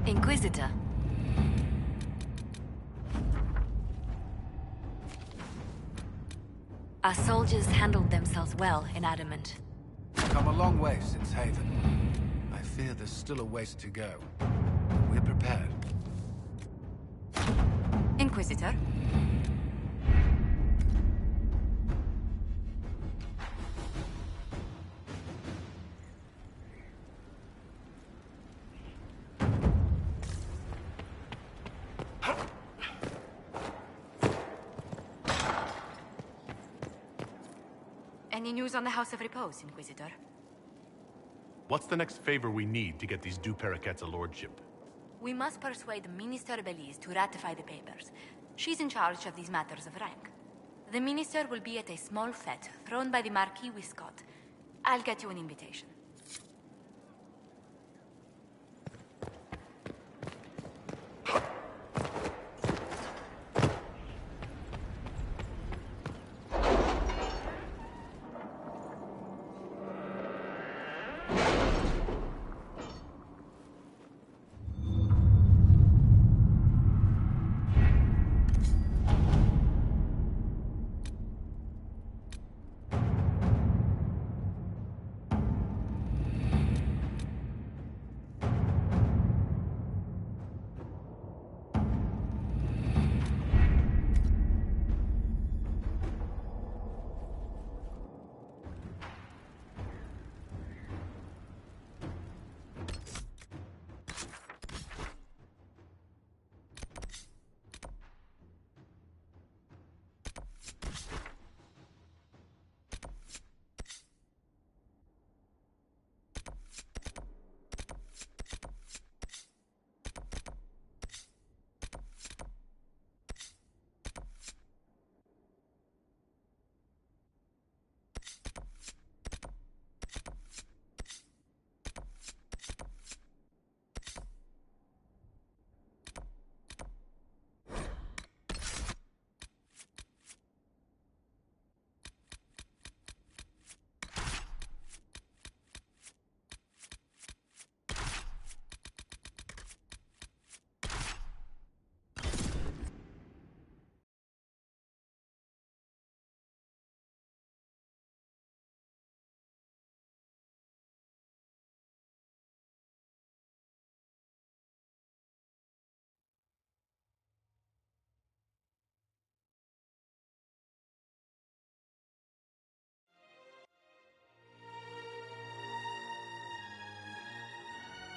Inquisitor. Our soldiers handled themselves well in Adamant. Come a long way since Haven. I fear there's still a ways to go. We're prepared. Inquisitor. Any news on the House of Repose, Inquisitor? What's the next favor we need to get these Du Paraquets a lordship? We must persuade Minister Belize to ratify the papers. She's in charge of these matters of rank. The minister will be at a small fete thrown by the Marquis Wiscott. I'll get you an invitation.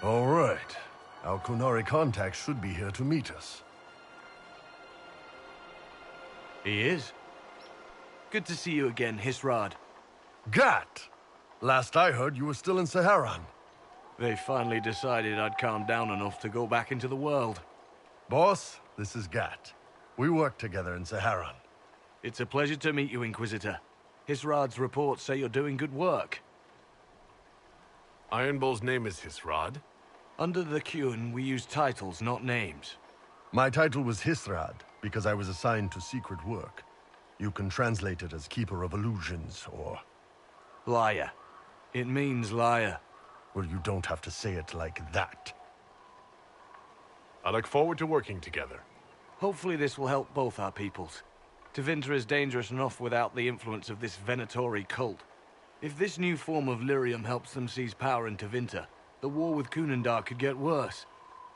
All right. Our Kunari contact should be here to meet us. He is. Good to see you again, Hisrad. Gat! Last I heard, you were still in Saharan. They finally decided I'd calmed down enough to go back into the world. Boss, this is Gat. We work together in Saharan. It's a pleasure to meet you, Inquisitor. Hisrad's reports say you're doing good work. Iron Bull's name is Hisrad. Under the Qun, we use titles, not names. My title was Hisrad, because I was assigned to secret work. You can translate it as Keeper of Illusions, or... Liar. It means liar. Well, you don't have to say it like that. I look forward to working together. Hopefully this will help both our peoples. Tevinter is dangerous enough without the influence of this Venatori cult. If this new form of lyrium helps them seize power in Tevinter, the war with Kunandar could get worse.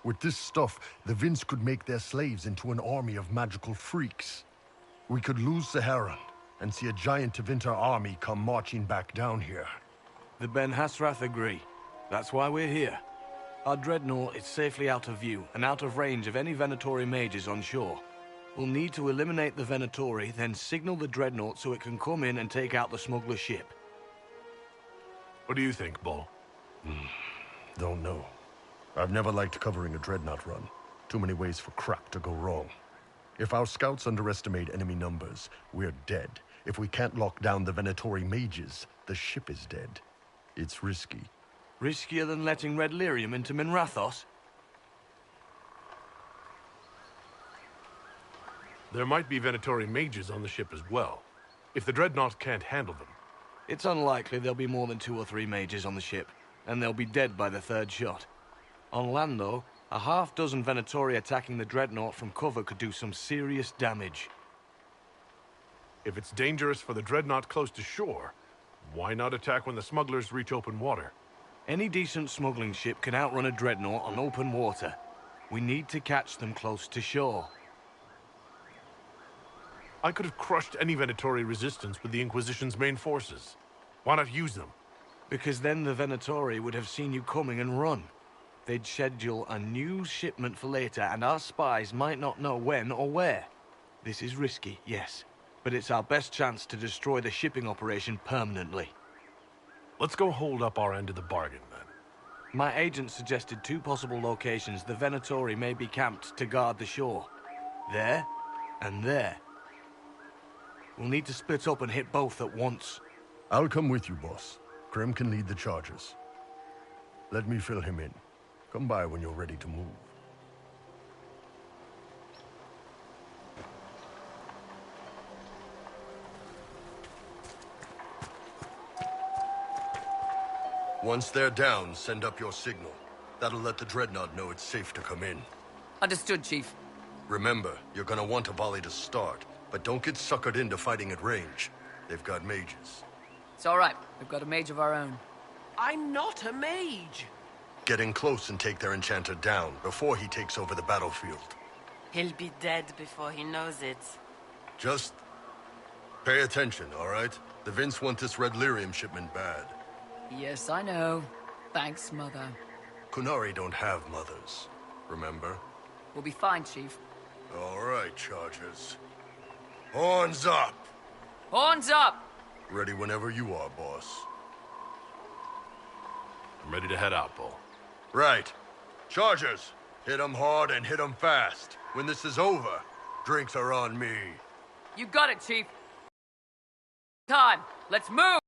With this stuff, the Vince could make their slaves into an army of magical freaks. We could lose Saharan, and see a giant Tevinter army come marching back down here. The Ben Hasrath agree. That's why we're here. Our dreadnought is safely out of view, and out of range of any Venatori mages on shore. We'll need to eliminate the Venatori, then signal the dreadnought so it can come in and take out the smuggler ship. What do you think, Bull? Don't know. I've never liked covering a dreadnought run. Too many ways for crap to go wrong. If our scouts underestimate enemy numbers, we're dead. If we can't lock down the Venatori mages, the ship is dead. It's risky. Riskier than letting Red Lyrium into Minrathos? There might be Venatori mages on the ship as well. If the dreadnought can't handle them. It's unlikely there'll be more than 2 or 3 mages on the ship, and they'll be dead by the 3rd shot. On land, though, A half-dozen Venatori attacking the Dreadnought from cover could do some serious damage. If it's dangerous for the Dreadnought close to shore, why not attack when the smugglers reach open water? Any decent smuggling ship can outrun a Dreadnought on open water. We need to catch them close to shore. I could have crushed any Venatori resistance with the Inquisition's main forces. Why not use them? Because then the Venatori would have seen you coming and run. They'd schedule a new shipment for later, and our spies might not know when or where. This is risky, yes, but it's our best chance to destroy the shipping operation permanently. Let's go hold up our end of the bargain, then. My agent suggested 2 possible locations the Venatori may be camped to guard the shore. There, and there. We'll need to split up and hit both at once. I'll come with you, boss. Krem can lead the charges. Let me fill him in. Come by when you're ready to move. Once they're down, send up your signal. That'll let the Dreadnought know it's safe to come in. Understood, Chief. Remember, you're gonna want a volley to start, but don't get suckered into fighting at range. They've got mages. It's all right. We've got a mage of our own. I'm not a mage. Get in close and take their enchanter down before he takes over the battlefield. He'll be dead before he knows it. Just pay attention, all right? The Vince want this red lyrium shipment bad. Yes, I know. Thanks, Mother. Kunari don't have mothers, remember? We'll be fine, Chief. All right, Chargers. Horns up! Horns up! Ready whenever you are, boss. I'm ready to head out, Bull. Right. Chargers, hit 'em hard and hit 'em fast. When this is over, drinks are on me. You got it, Chief. Time. Let's move!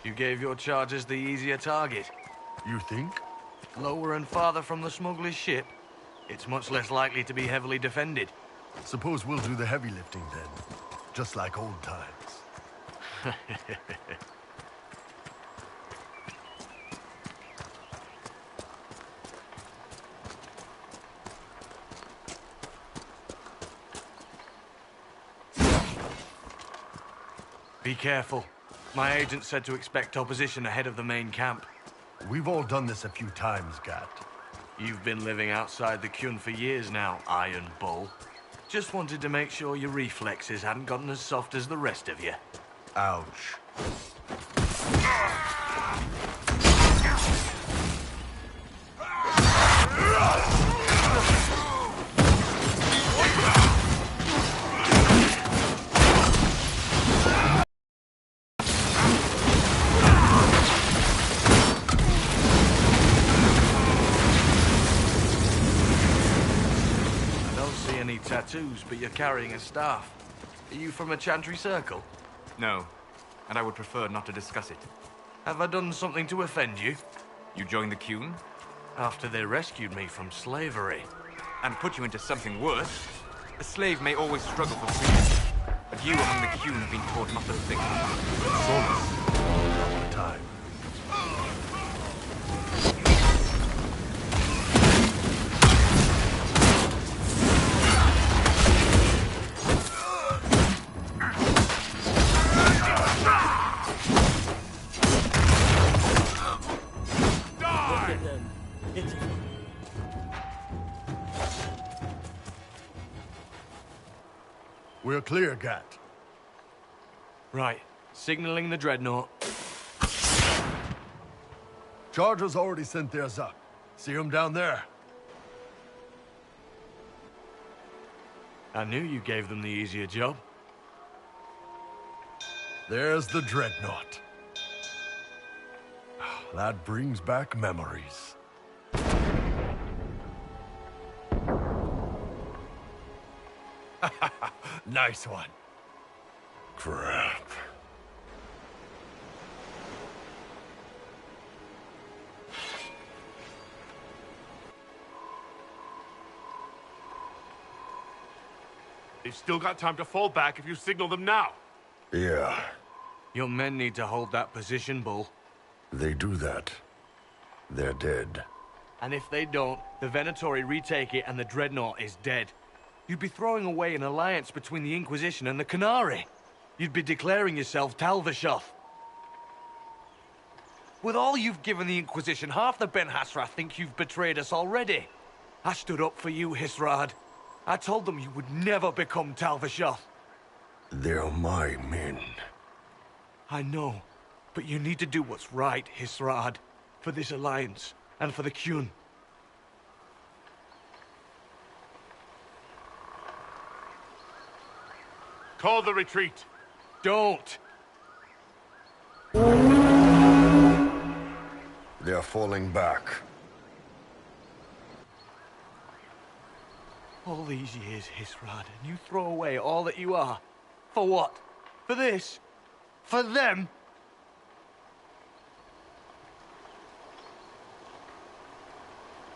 You gave your charges the easier target. You think? Lower and farther from the smuggler's ship, it's much less likely to be heavily defended. Suppose we'll do the heavy lifting then. Just like old times. Be careful. My agent said to expect opposition ahead of the main camp. We've all done this a few times, Gat. You've been living outside the Kyun for years now, Iron Bull. Just wanted to make sure your reflexes hadn't gotten as soft as the rest of you. Ouch. Tattoos, but you're carrying a staff. Are you from a Chantry circle? No, and I would prefer not to discuss it. Have I done something to offend you? You joined the Kyun? After they rescued me from slavery. And put you into something worse? A slave may always struggle for freedom, but you among the Kyun have been taught not to think. All the time. We're clear, Gat. Right. Signaling the Dreadnought. Chargers already sent theirs up. See them down there? I knew you gave them the easier job. There's the Dreadnought. That brings back memories. Nice one. Crap. They've still got time to fall back if you signal them now. Yeah. Your men need to hold that position, Bull. They do that, they're dead. And if they don't, the Venatori retake it and the Dreadnought is dead. You'd be throwing away an alliance between the Inquisition and the Canary. You'd be declaring yourself Talvishoth. With all you've given the Inquisition, half the Ben Hassrath think you've betrayed us already. I stood up for you, Hisrad. I told them you would never become Talvishoth. They're my men. I know, but you need to do what's right, Hisrad. For this alliance, and for the Qun. Call the retreat. Don't! They're falling back. All these years, Hisrad, and you throw away all that you are. For what? For this? For them?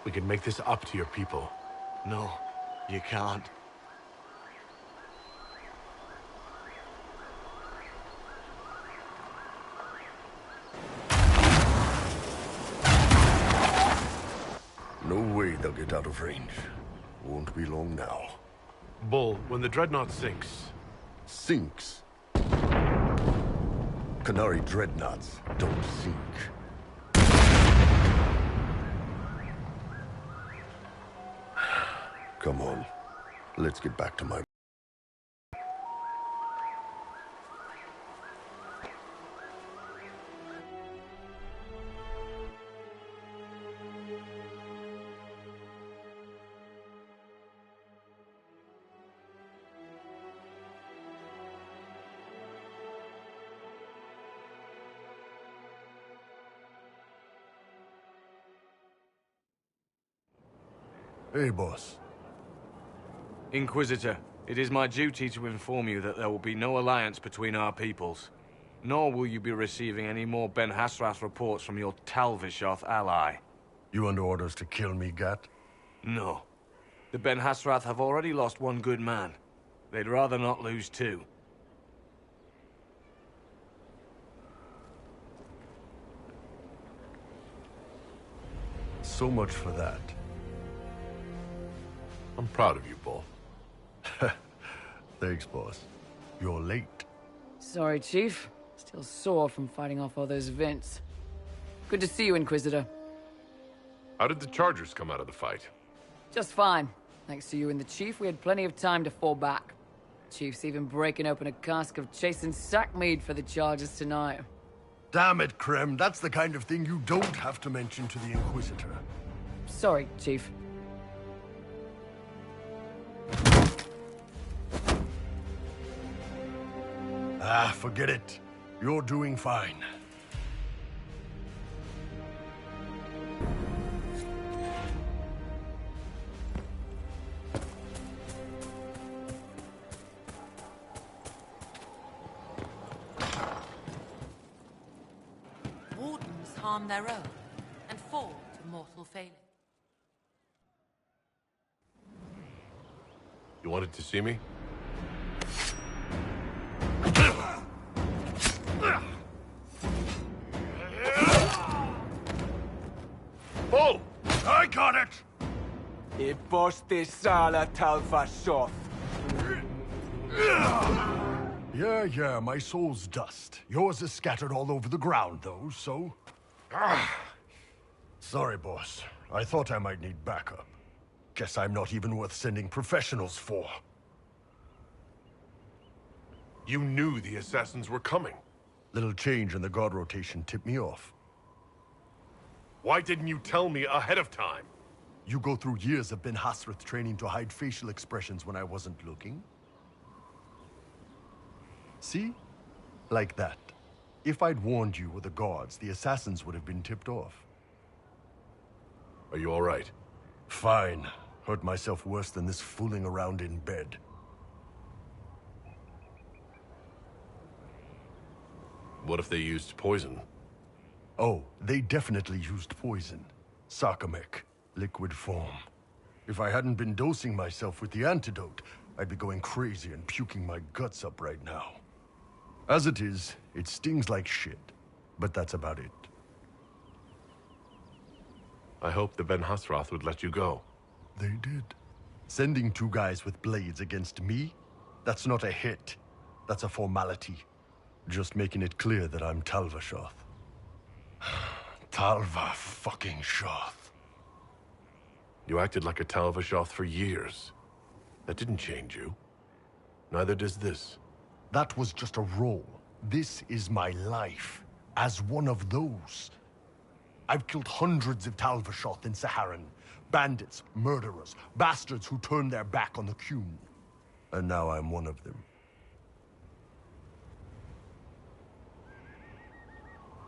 We can make this up to your people. No, you can't. No way they'll get out of range. Won't be long now. Bull, when the Dreadnought sinks... Sinks. Canary dreadnoughts don't sink. Come on. Let's get back to my... Hey, boss. Inquisitor, it is my duty to inform you that there will be no alliance between our peoples. Nor will you be receiving any more Ben Hassrath reports from your Talvishoth ally. You under orders to kill me, Gat? No. The Ben Hassrath have already lost one good man. They'd rather not lose two. So much for that. I'm proud of you, Bull. Thanks, boss. You're late. Sorry, Chief. Still sore from fighting off all those vents. Good to see you, Inquisitor. How did the Chargers come out of the fight? Just fine. Thanks to you and the Chief, we had plenty of time to fall back. Chief's even breaking open a cask of chasing sackmead for the Chargers tonight. Damn it, Krem. That's the kind of thing you don't have to mention to the Inquisitor. Sorry, Chief. Ah, forget it. You're doing fine. Wardens harm their own and fall to mortal failing. You wanted to see me? Bull! I got it! Yeah, my soul's dust. Yours is scattered all over the ground, though, so... Sorry, boss. I thought I might need backup. Guess I'm not even worth sending professionals for. You knew the assassins were coming. Little change in the guard rotation tipped me off. Why didn't you tell me ahead of time? You go through years of Ben Hassrath training to hide facial expressions when I wasn't looking. See? Like that. If I'd warned you or the guards, the assassins would have been tipped off. Are you all right? Fine. Hurt myself worse than this fooling around in bed. What if they used poison? Oh, they definitely used poison. Sarcomech. Liquid form. If I hadn't been dosing myself with the antidote, I'd be going crazy and puking my guts up right now. As it is, It stings like shit, but that's about it. I hoped the Ben Hasrath would let you go. They did. Sending 2 guys with blades against me? That's not a hit. That's a formality. Just making it clear that I'm Talvashoth. Talva fucking Shoth. You acted like a Talvashoth for years. That didn't change you. Neither does this. That was just a role. This is my life. As one of those. I've killed hundreds of Talvashoth in Saharan. Bandits, murderers, bastards who turned their back on the Qun. And now I'm one of them.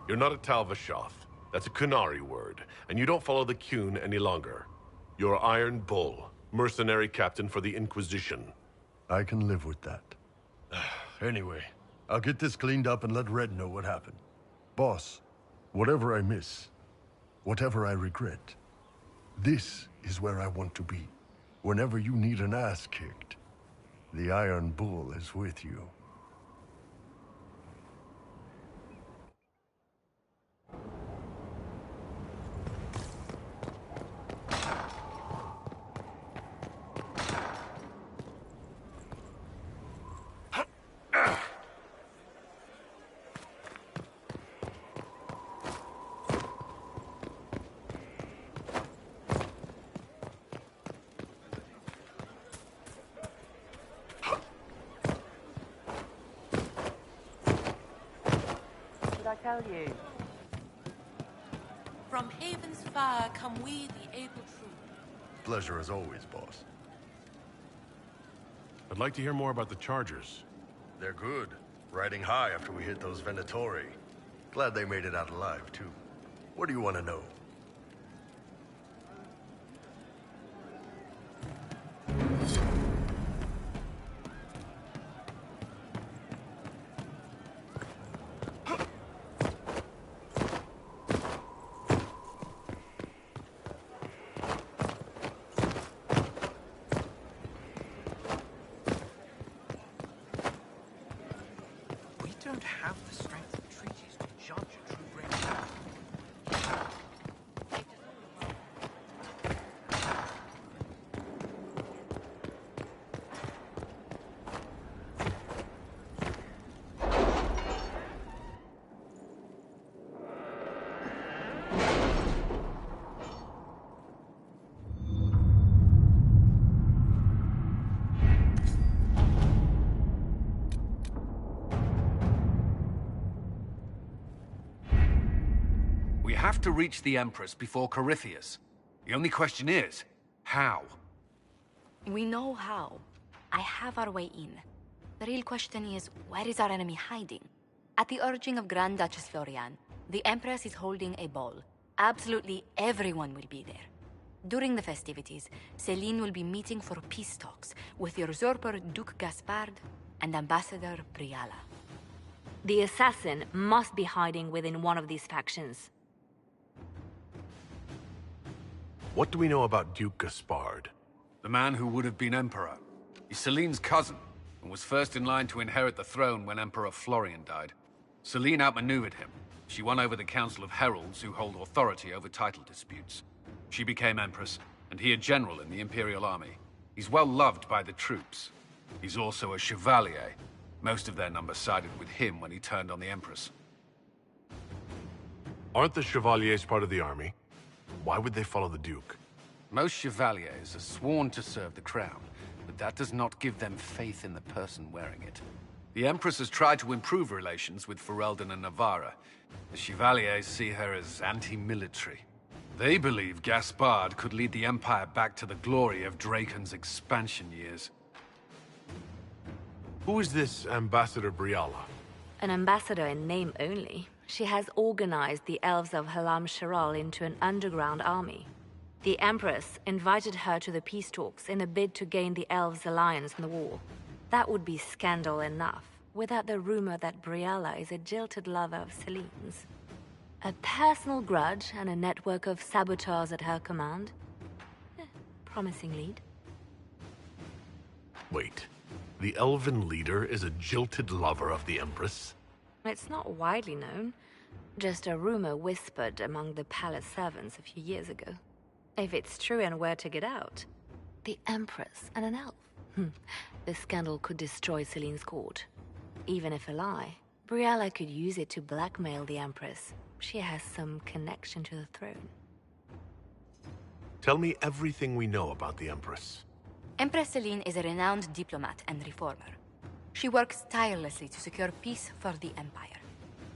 You're not a Talvashoth. That's a Qunari word, and you don't follow the Qun any longer. You're Iron Bull, mercenary captain for the Inquisition. I can live with that. Anyway, I'll get this cleaned up and let Red know what happened. Boss, whatever I miss, whatever I regret, this is where I want to be. Whenever you need an ass kicked, the Iron Bull is with you. I tell you? From Haven's fire come we, the able true. Pleasure as always, boss. I'd like to hear more about the Chargers. They're good. Riding high after we hit those Venatori. Glad they made it out alive, too. What do you want to know? Don't have the strength of treaties to judge a true brain. We have to reach the Empress before Corypheus. The only question is, how? We know how. I have our way in. The real question is, where is our enemy hiding? At the urging of Grand Duchess Florian, the Empress is holding a ball. Absolutely everyone will be there. During the festivities, Celine will be meeting for peace talks with the usurper Duke Gaspard and Ambassador Briala. The assassin must be hiding within one of these factions. What do we know about Duke Gaspard? The man who would have been Emperor. He's Celine's cousin, and was first in line to inherit the throne when Emperor Florian died. Celine outmaneuvered him. She won over the Council of Heralds, who hold authority over title disputes. She became Empress, and he a general in the Imperial Army. He's well loved by the troops. He's also a Chevalier. Most of their number sided with him when he turned on the Empress. Aren't the Chevaliers part of the army? Why would they follow the Duke? Most Chevaliers are sworn to serve the crown, but that does not give them faith in the person wearing it. The Empress has tried to improve relations with Ferelden and Navarra. The Chevaliers see her as anti-military. They believe Gaspard could lead the Empire back to the glory of Draken's expansion years. Who is this Ambassador Briala? An ambassador in name only. She has organized the elves of Halam Sharal into an underground army. The Empress invited her to the peace talks in a bid to gain the elves' alliance in the war. That would be scandal enough, without the rumor that Briala is a jilted lover of Celine's. A personal grudge and a network of saboteurs at her command. Promising lead. Wait, the Elven leader is a jilted lover of the Empress? It's not widely known, just a rumor whispered among the palace servants a few years ago. If it's true and were to get out, the Empress and an elf. The scandal could destroy Celine's court. Even if a lie, Briella could use it to blackmail the Empress. She has some connection to the throne. Tell me everything we know about the Empress. Empress Celine is a renowned diplomat and reformer. She works tirelessly to secure peace for the Empire.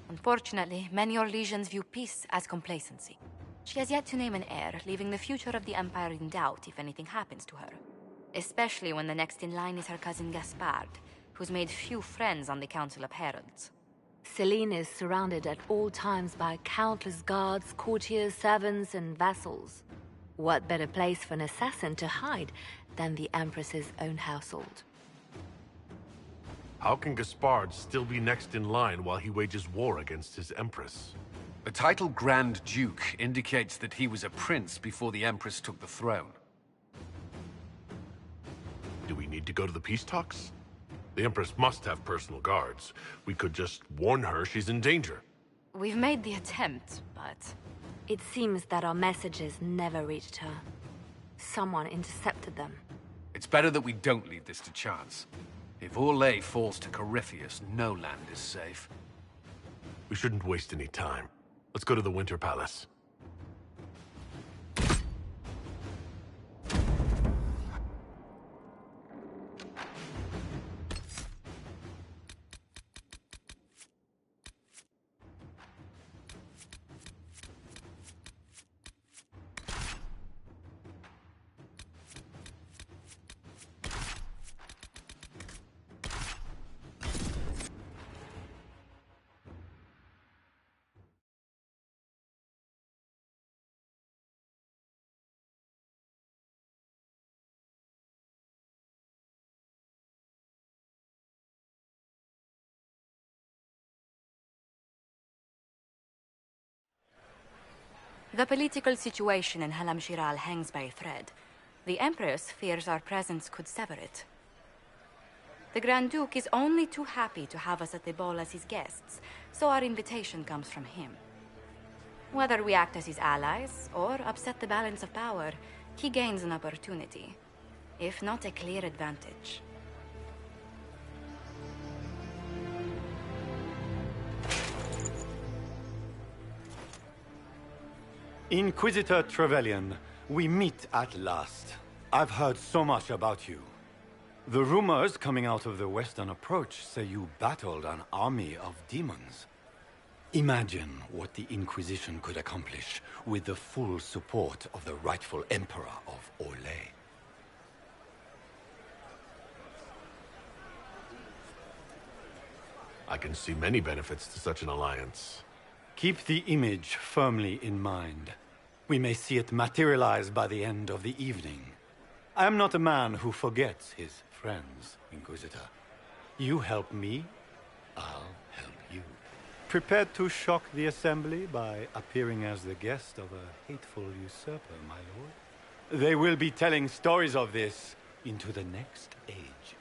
Unfortunately, many Orlesians view peace as complacency. She has yet to name an heir, leaving the future of the Empire in doubt if anything happens to her. Especially when the next in line is her cousin Gaspard, who's made few friends on the Council of Heralds. Celine is surrounded at all times by countless guards, courtiers, servants, and vassals. What better place for an assassin to hide than the Empress's own household? How can Gaspard still be next in line while he wages war against his Empress? The title Grand Duke indicates that he was a prince before the Empress took the throne. Do we need to go to the peace talks? The Empress must have personal guards. We could just warn her she's in danger. We've made the attempt, but... It seems that our messages never reached her. Someone intercepted them. It's better that we don't leave this to chance. If Orlais falls to Corypheus, no land is safe. We shouldn't waste any time. Let's go to the Winter Palace. The political situation in Halam Shiral hangs by a thread. The Empress fears our presence could sever it. The Grand Duke is only too happy to have us at the ball as his guests, so our invitation comes from him. Whether we act as his allies or upset the balance of power, he gains an opportunity, if not a clear advantage. Inquisitor Trevelyan, we meet at last. I've heard so much about you. The rumors coming out of the Western Approach say you battled an army of demons. Imagine what the Inquisition could accomplish with the full support of the rightful Emperor of Orlais. I can see many benefits to such an alliance. Keep the image firmly in mind. We may see it materialize by the end of the evening. I am not a man who forgets his friends, Inquisitor. You help me, I'll help you. Prepared to shock the Assembly by appearing as the guest of a hateful usurper, my lord? They will be telling stories of this into the next age.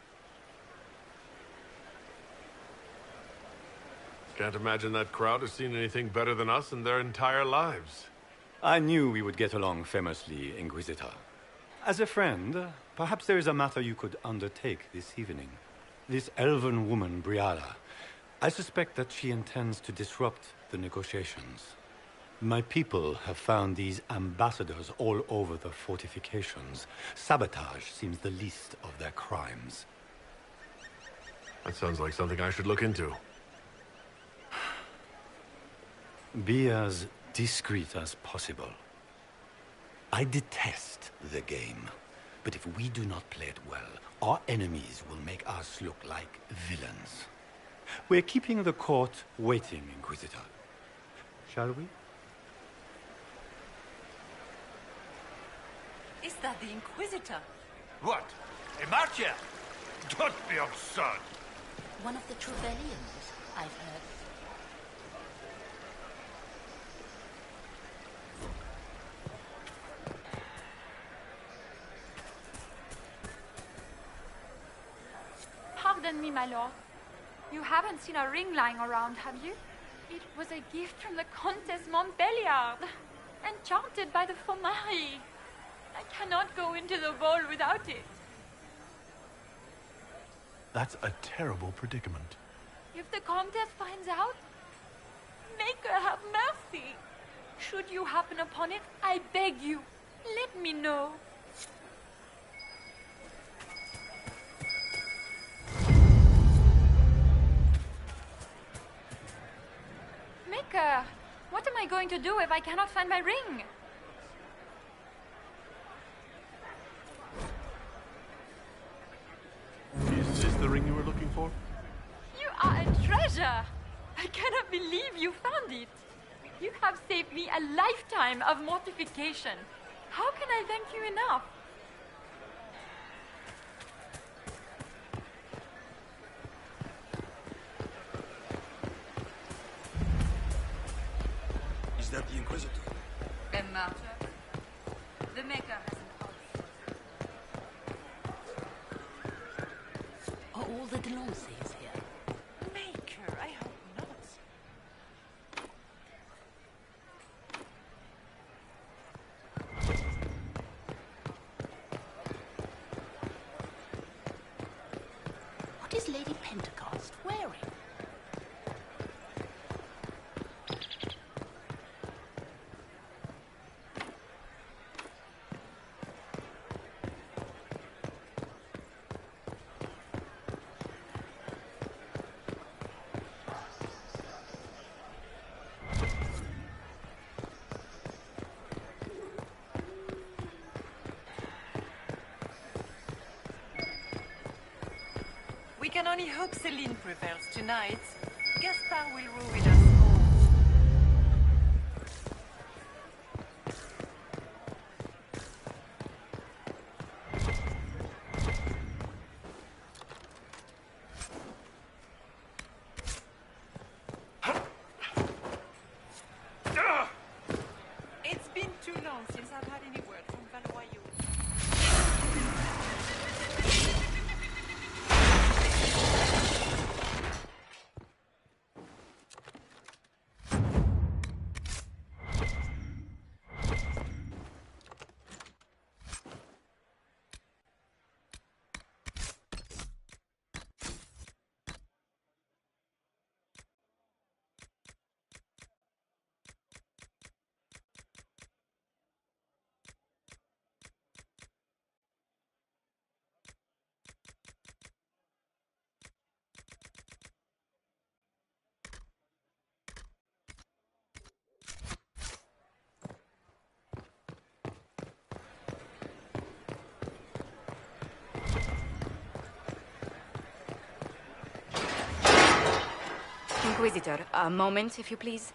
Can't imagine that crowd has seen anything better than us in their entire lives. I knew we would get along famously, Inquisitor. As a friend, perhaps there is a matter you could undertake this evening. This elven woman, Briella, I suspect that she intends to disrupt the negotiations. My people have found these ambassadors all over the fortifications. Sabotage seems the least of their crimes. That sounds like something I should look into. Be as discreet as possible. I detest the game, but if we do not play it well, our enemies will make us look like villains. We're keeping the court waiting, Inquisitor. Shall we? Is that the Inquisitor? What? A martyr? Don't be absurd! One of the Trevelyan's, I've heard. Pardon me, my lord. You haven't seen a ring lying around, have you? It was a gift from the Comtesse Montbéliard, enchanted by the Fomari. I cannot go into the ball without it. That's a terrible predicament. If the Comtesse finds out, make her have mercy. Should you happen upon it, I beg you, let me know. Maker, what am I going to do if I cannot find my ring? Is this the ring you were looking for? You are a treasure! I cannot believe you found it. You have saved me a lifetime of mortification. How can I thank you enough? Is that the Inquisitor? A martyr? The Maker has an answer. Are all the Delancey's here? Maker, I hope not. What is Lady Pentecost wearing? We can only hope Celine prevails tonight. Gaspard will ruin us all. It's been too long since I've had any word from Valoyaux. Inquisitor, a moment, if you please.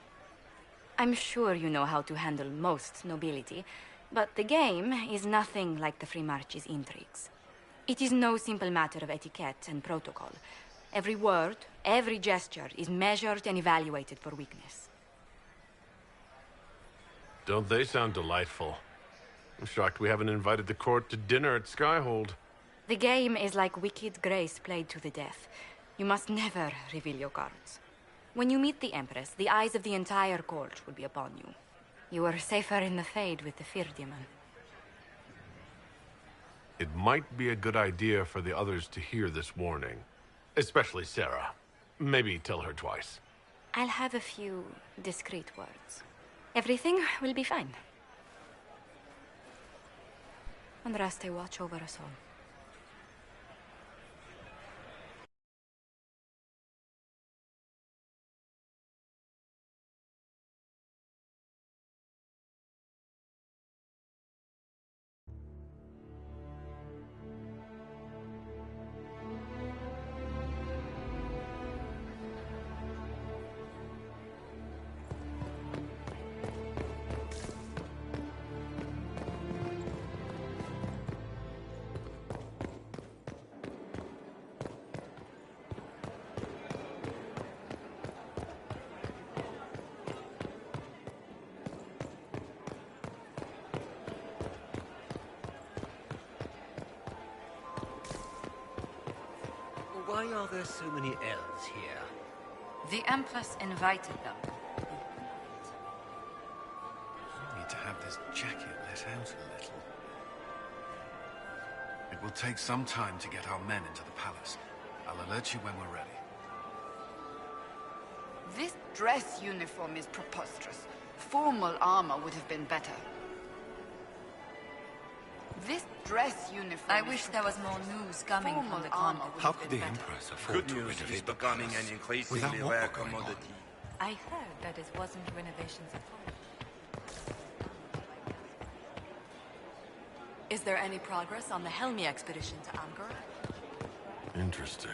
I'm sure you know how to handle most nobility, but the game is nothing like the Free March's intrigues. It is no simple matter of etiquette and protocol. Every word, every gesture is measured and evaluated for weakness. Don't they sound delightful? I'm shocked we haven't invited the court to dinner at Skyhold. The game is like Wicked Grace played to the death. You must never reveal your cards. When you meet the Empress, the eyes of the entire court will be upon you. You are safer in the Fade with the Fear Demon. It might be a good idea for the others to hear this warning. Especially Sarah. Maybe tell her twice. I'll have a few discreet words. Everything will be fine. Andraste, watch over us all. Why are there so many elves here? The Empress invited them. I need to have this jacket let out a little. It will take some time to get our men into the palace. I'll alert you when we're ready. This dress uniform is preposterous. Formal armor would have been better. This dress uniform I wish there was more news coming from the armor. How could the Empress afford to renovate the becoming palace an increasingly without rare war going on? commodity. I heard that it wasn't renovations at all. Is there any progress on the Helmi expedition to Angkor? Interesting.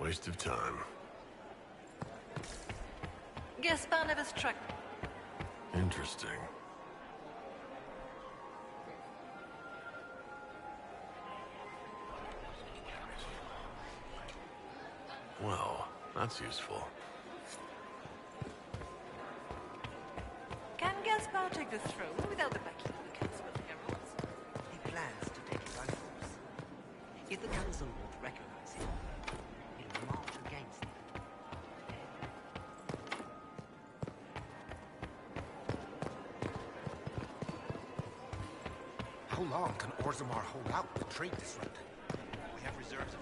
Waste of time. Gaspar never struck. Interesting. Well, that's useful. Can Gaspar take the throne without the backing of the Council of Heralds? He plans to take it by force. If the council won't recognize him, he'll march against them. How long can Orzammar hold out with trade disrupted? We have reserves of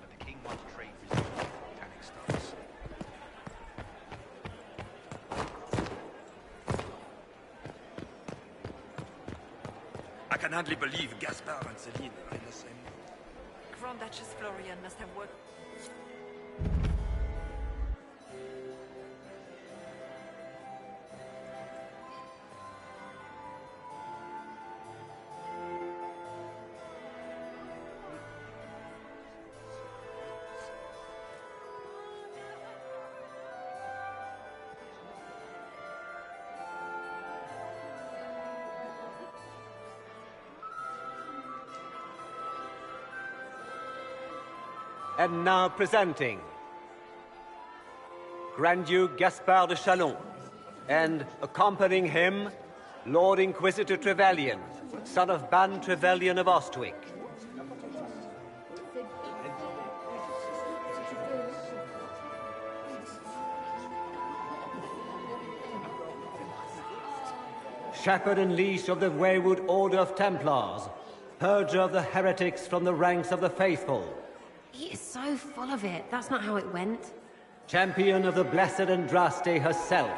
but the king wants trade resumed before panic starts. I can hardly believe Gaspar and Celine are in the same boat. Grand Duchess Florian must have worked. And now presenting Grand Duke Gaspard de Chalon, and accompanying him, Lord Inquisitor Trevelyan, son of Ban Trevelyan of Ostwick. Shepherd and leash of the Wayward Order of Templars, purger of the heretics from the ranks of the faithful. He is so full of it. That's not how it went. Champion of the Blessed Andraste herself.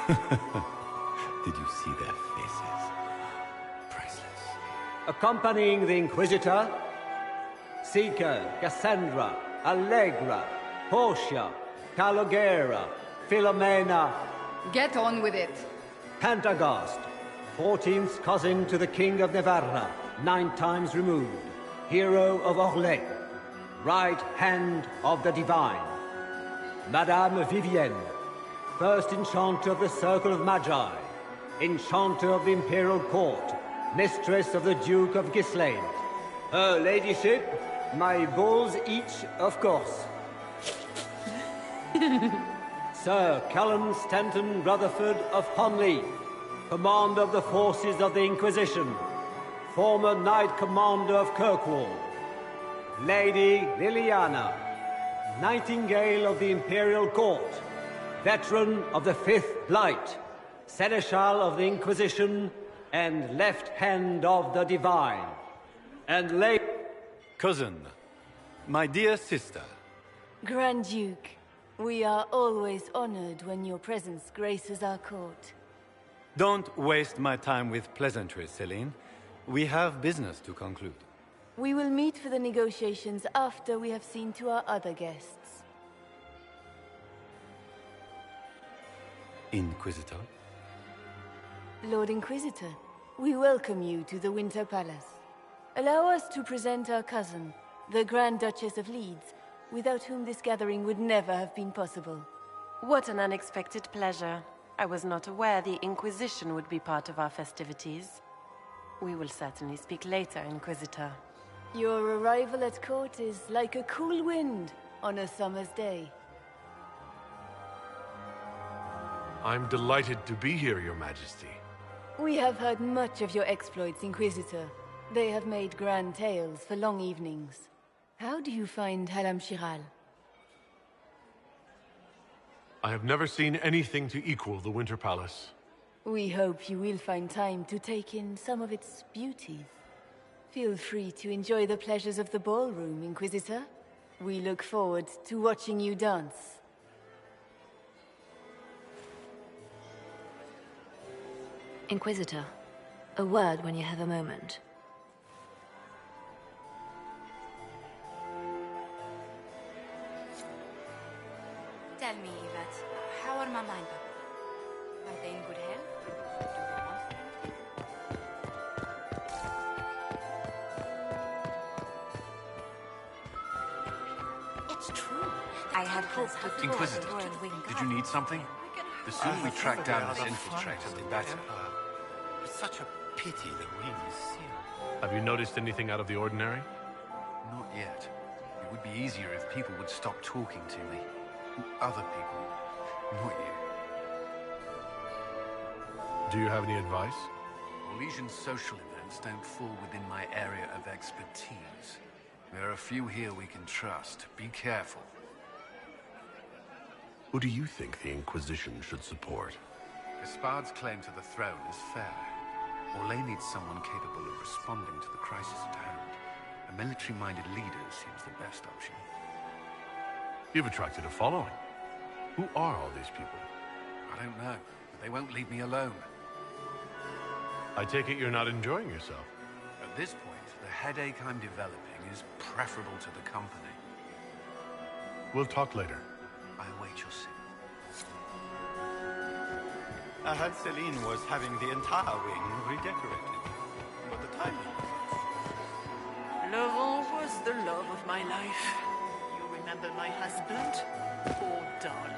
Did you see their faces? Priceless. Accompanying the Inquisitor, Seeker, Cassandra, Allegra, Portia, Calogera, Philomena. Get on with it. Pantagast, 14th cousin to the King of Navarra, 9 times removed, hero of Orlais, right hand of the Divine. Madame Vivienne, first enchanter of the Circle of Magi, enchanter of the Imperial Court, mistress of the Duke of Ghislaine. Her ladyship, my bulls each, of course. Sir Callum Stanton Rutherford of Honley, commander of the forces of the Inquisition, former Knight Commander of Kirkwall. Lady Liliana, Nightingale of the Imperial Court, veteran of the Fifth Blight, Seneschal of the Inquisition, and left hand of the Divine. And lady... Cousin, my dear sister. Grand Duke, we are always honored when your presence graces our court. Don't waste my time with pleasantries, Celine. We have business to conclude. We will meet for the negotiations after we have seen to our other guests. Inquisitor? Lord Inquisitor, we welcome you to the Winter Palace. Allow us to present our cousin, the Grand Duchess of Leeds, without whom this gathering would never have been possible. What an unexpected pleasure. I was not aware the Inquisition would be part of our festivities. We will certainly speak later, Inquisitor. Your arrival at court is like a cool wind on a summer's day. I'm delighted to be here, Your Majesty. We have heard much of your exploits, Inquisitor. They have made grand tales for long evenings. How do you find Halam Shiral? I have never seen anything to equal the Winter Palace. We hope you will find time to take in some of its beauties. Feel free to enjoy the pleasures of the ballroom, Inquisitor. We look forward to watching you dance. Inquisitor, a word when you have a moment. Tell me, Yvette, how are Mama and Papa? Are they in good health? Do they want anything? It's true. I had hoped that Inquisitor, did you need something? The sooner we track down this infiltrator, the better. It's such a pity the ring is sealed. Have you noticed anything out of the ordinary? Not yet. It would be easier if people would stop talking to me. Other people, not you. Do you have any advice? Orlesian social events don't fall within my area of expertise. There are a few here we can trust. Be careful. Who do you think the Inquisition should support? Gaspard's claim to the throne is fair. Orlais needs someone capable of responding to the crisis at hand. A military-minded leader seems the best option. You've attracted a following. Who are all these people? I don't know, but they won't leave me alone. I take it you're not enjoying yourself. At this point, the headache I'm developing is preferable to the company. We'll talk later. I await your signal. I heard Celine was having the entire wing redecorated. But the timing was... Laurent was the love of my life. You remember my husband? Poor darling.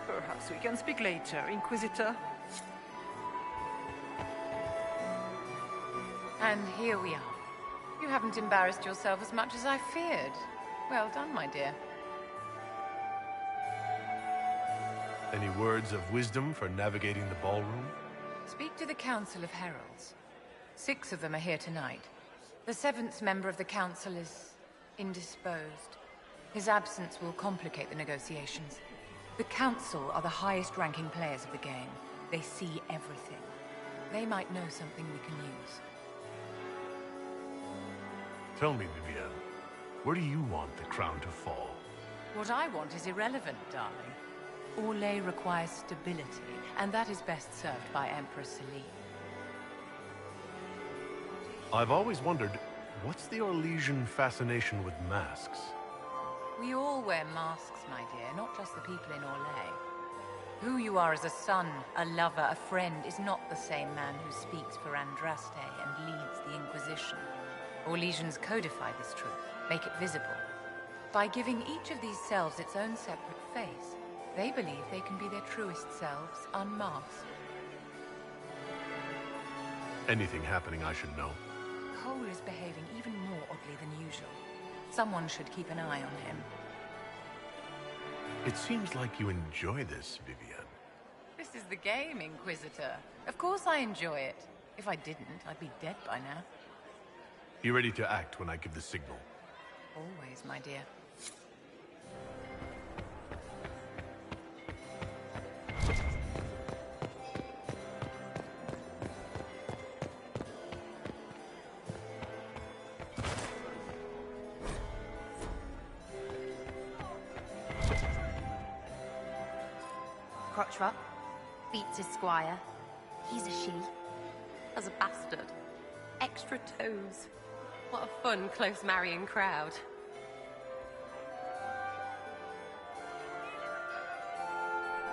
Perhaps we can speak later, Inquisitor. And here we are. You haven't embarrassed yourself as much as I feared. Well done, my dear. Any words of wisdom for navigating the ballroom? Speak to the Council of Heralds. 6 of them are here tonight. The 7th member of the Council is indisposed. His absence will complicate the negotiations. The Council are the highest-ranking players of the game. They see everything. They might know something we can use. Tell me, Vivienne, where do you want the crown to fall? What I want is irrelevant, darling. Orlais requires stability, and that is best served by Empress Celine. I've always wondered, what's the Orlesian fascination with masks? We all wear masks, my dear, not just the people in Orlais. Who you are as a son, a lover, a friend, is not the same man who speaks for Andraste and leads the Inquisition. Orlesians codify this truth, make it visible. By giving each of these selves its own separate face, they believe they can be their truest selves, unmasked. Anything happening I should know? Cole is behaving even more oddly than usual. Someone should keep an eye on him. It seems like you enjoy this, Vivienne. This is the game, Inquisitor. Of course I enjoy it. If I didn't, I'd be dead by now. Be ready to act when I give the signal. Always, my dear. Crotchrup beats his squire. He's a she. As a bastard. Extra toes. What a fun, close marrying crowd.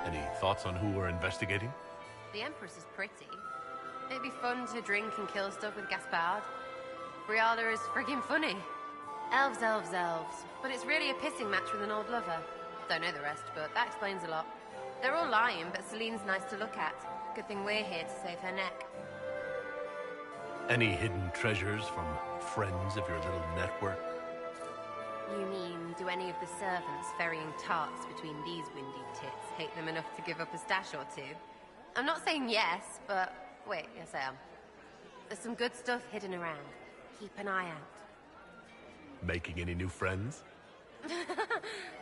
Any thoughts on who we're investigating? The Empress is pretty. It'd be fun to drink and kill stuff with Gaspard. Briala is friggin' funny. Elves, elves, elves. But it's really a pissing match with an old lover. Don't know the rest, but that explains a lot. They're all lying, but Celine's nice to look at. Good thing we're here to save her neck. Any hidden treasures from friends of your little network? You mean, do any of the servants ferrying tarts between these windy tits hate them enough to give up a stash or two? I'm not saying yes, but wait, yes I am. There's some good stuff hidden around. Keep an eye out. Making any new friends?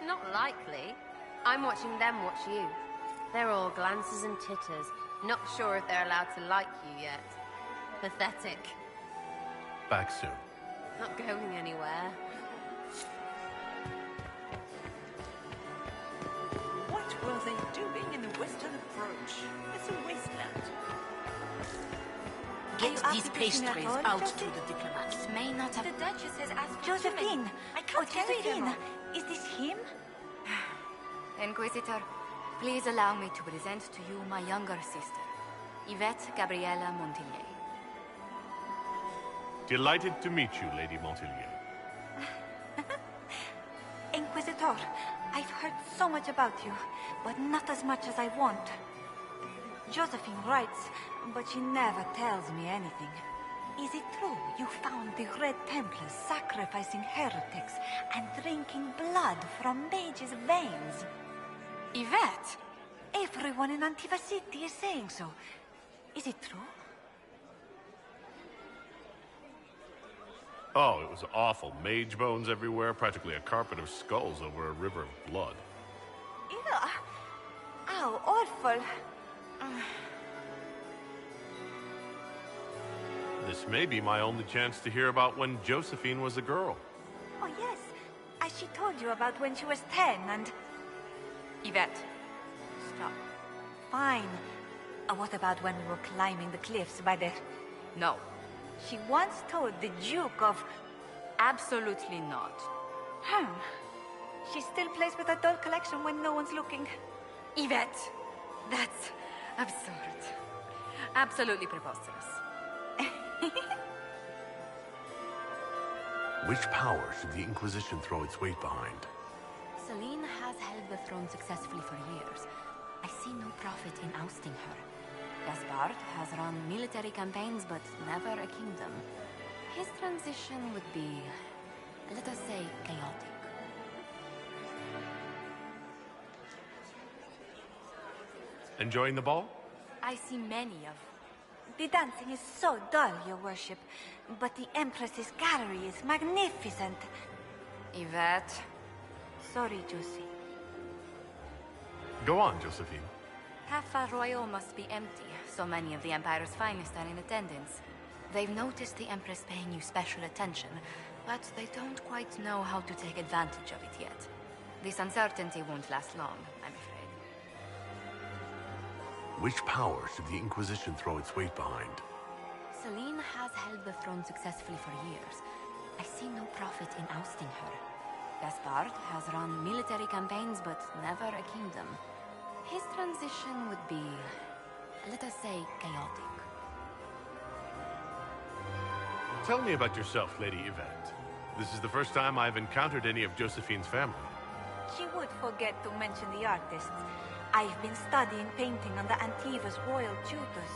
Not likely. I'm watching them watch you. They're all glances and titters. Not sure if they're allowed to like you yet. Pathetic. Back soon. Not going anywhere. What were they doing in the western approach? It's a wasteland. Get these pastries out to the diplomats. It may not have... The Duchess has asked for Josephine! I can't carry them all. Is this him? Inquisitor, please allow me to present to you my younger sister, Yvette Gabriella Montillier. Delighted to meet you, Lady Montillier. Inquisitor, I've heard so much about you, but not as much as I want. Josephine writes, but she never tells me anything. Is it true you found the Red Templars sacrificing heretics and drinking blood from mages' veins? Yvette! Everyone in Antiva City is saying so. Is it true? Oh, it was awful. Mage bones everywhere, practically a carpet of skulls over a river of blood. Ew. How awful. This may be my only chance to hear about when Josephine was a girl. Oh, yes. As she told you about when she was 10 and... Yvette, stop. Fine. What about when we were climbing the cliffs by the... No. She once told the Duke of... Absolutely not. She still plays with her doll collection when no one's looking. Yvette, that's absurd. Absolutely preposterous. Which power should the Inquisition throw its weight behind? Celine has held the throne successfully for years. I see no profit in ousting her. Gaspard has run military campaigns, but never a kingdom. His transition would be, let us say, chaotic. Enjoying the ball? I see many of... The dancing is so dull, Your Worship. But the Empress's gallery is magnificent. Yvette. Sorry, Josie. Go on, Josephine. Half Royal must be empty. So many of the Empire's finest are in attendance. They've noticed the Empress paying you special attention, but they don't quite know how to take advantage of it yet. This uncertainty won't last long, I'm afraid. Which power should the Inquisition throw its weight behind? Celine has held the throne successfully for years. I see no profit in ousting her. Gaspard has run military campaigns, but never a kingdom. His transition would be, let us say, chaotic. Tell me about yourself, Lady Yvette. This is the first time I've encountered any of Josephine's family. She would forget to mention the artists. I've been studying painting under Antiva's royal tutors.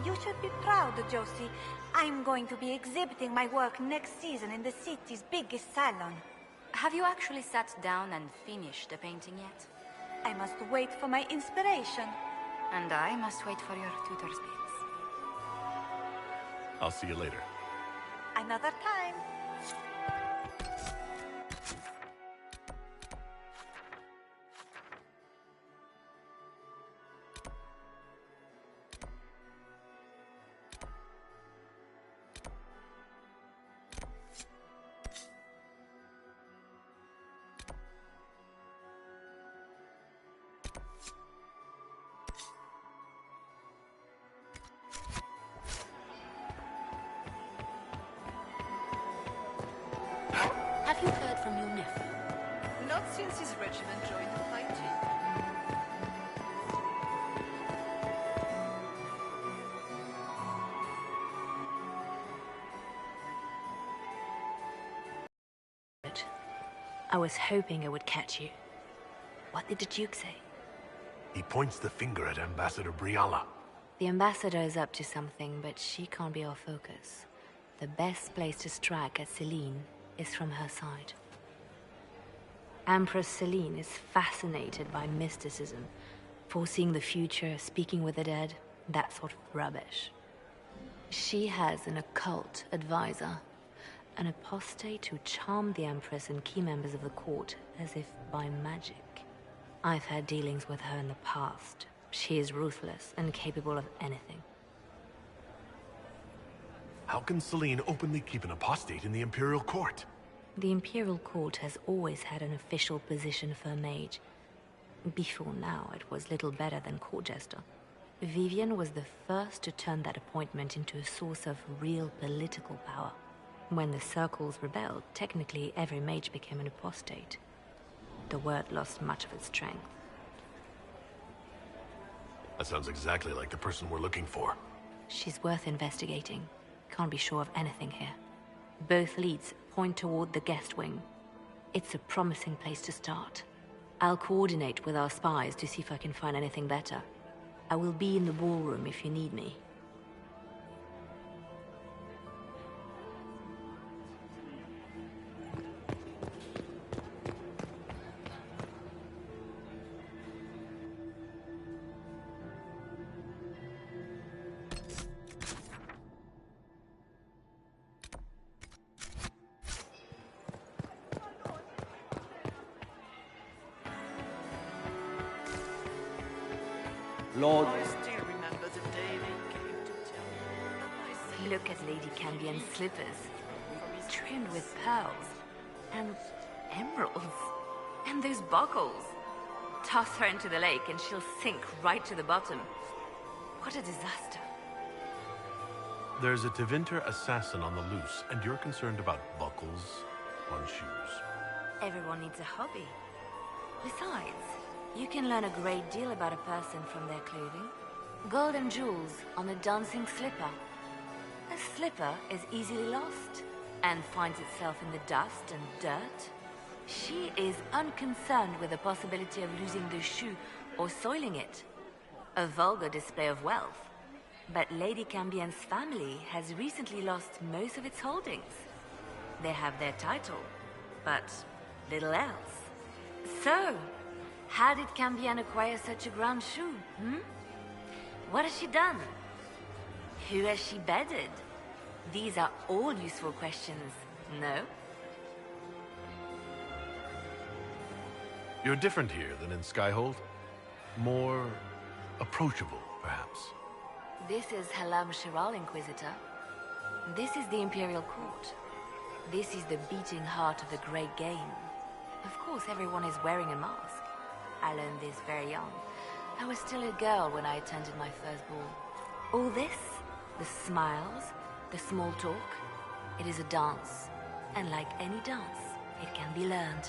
You should be proud, Josie. I'm going to be exhibiting my work next season in the city's biggest salon. Have you actually sat down and finished the painting yet? I must wait for my inspiration. And I must wait for your tutor's bits. I'll see you later. Another time. Have you heard from your nephew? Not since his regiment joined the fighting. I was hoping I would catch you. What did the Duke say? He points the finger at Ambassador Briala. The ambassador is up to something, but she can't be our focus. The best place to strike at Celine is from her side. Empress Celine is fascinated by mysticism, foreseeing the future, speaking with the dead, that sort of rubbish. She has an occult advisor, an apostate who charmed the Empress and key members of the court as if by magic. I've had dealings with her in the past. She is ruthless and capable of anything. How can Celine openly keep an apostate in the Imperial Court? The Imperial Court has always had an official position for a mage. Before now, it was little better than court jester. Vivian was the first to turn that appointment into a source of real political power. When the circles rebelled, technically every mage became an apostate. The word lost much of its strength. That sounds exactly like the person we're looking for. She's worth investigating. Can't be sure of anything here. Both leads point toward the guest wing. It's a promising place to start. I'll coordinate with our spies to see if I can find anything better. I will be in the ballroom if you need me. Lord... I still remember the day they came to tell me. Look at Lady Cambien's slippers, trimmed with pearls, and emeralds, and those buckles. Toss her into the lake and she'll sink right to the bottom. What a disaster. There's a Tevinter assassin on the loose, and you're concerned about buckles on shoes. Everyone needs a hobby. Besides, you can learn a great deal about a person from their clothing. Gold and jewels on a dancing slipper. A slipper is easily lost and finds itself in the dust and dirt. She is unconcerned with the possibility of losing the shoe or soiling it. A vulgar display of wealth. But Lady Cambien's family has recently lost most of its holdings. They have their title, but little else. So, how did Cambien acquire such a grand shoe, What has she done? Who has she bedded? These are all useful questions, no? You're different here than in Skyhold. More approachable, perhaps. This is Halam Shiral, Inquisitor. This is the Imperial Court. This is the beating heart of the Great Game. Of course, everyone is wearing a mask. I learned this very young. I was still a girl when I attended my first ball. All this, the smiles, the small talk, it is a dance. And like any dance, it can be learned.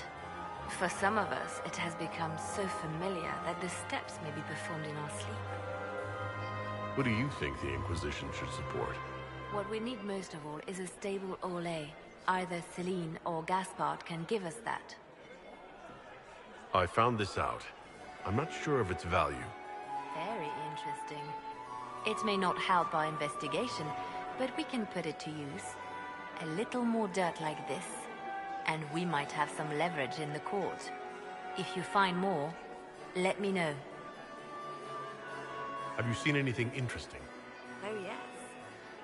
For some of us, it has become so familiar that the steps may be performed in our sleep. Who do you think the Inquisition should support? What we need most of all is a stable Orlais. Either Celine or Gaspard can give us that. I found this out. I'm not sure of its value. Very interesting. It may not help our investigation, but we can put it to use. A little more dirt like this, and we might have some leverage in the court. If you find more, let me know. Have you seen anything interesting? Oh yes.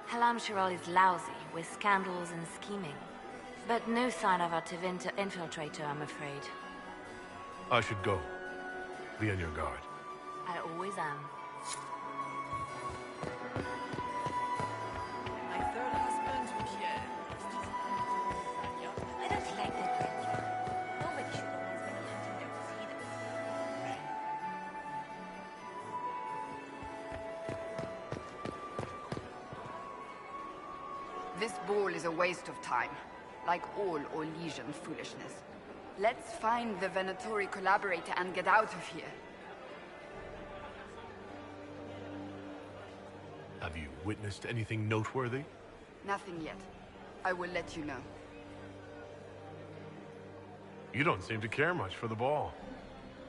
Halam Shiral is lousy with scandals and scheming. But no sign of our Tevinter infiltrator, I'm afraid. I should go. Be on your guard. I always am. My third husband, Pierre. I don't like that picture. Nobody should always be hunting their freedom. This ball is a waste of time, like all Orlesian foolishness. Let's find the Venatori collaborator and get out of here. Have you witnessed anything noteworthy? Nothing yet. I will let you know. You don't seem to care much for the ball.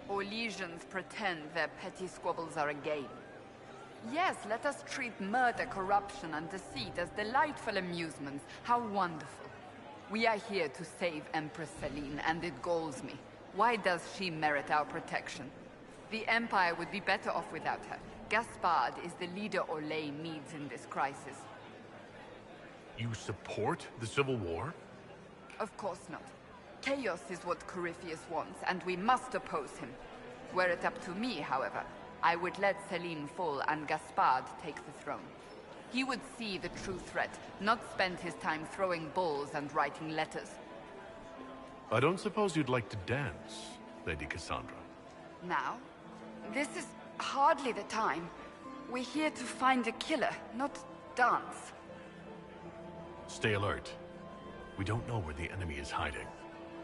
Orlesians pretend their petty squabbles are a game. Yes, let us treat murder, corruption, and deceit as delightful amusements. How wonderful. We are here to save Empress Celine, and it galls me. Why does she merit our protection? The Empire would be better off without her. Gaspard is the leader Orlais needs in this crisis. You support the Civil War? Of course not. Chaos is what Corypheus wants, and we must oppose him. Were it up to me, however, I would let Celine fall and Gaspard take the throne. He would see the true threat, not spend his time throwing balls and writing letters. I don't suppose you'd like to dance, Lady Cassandra. Now? This is hardly the time. We're here to find a killer, not dance. Stay alert. We don't know where the enemy is hiding.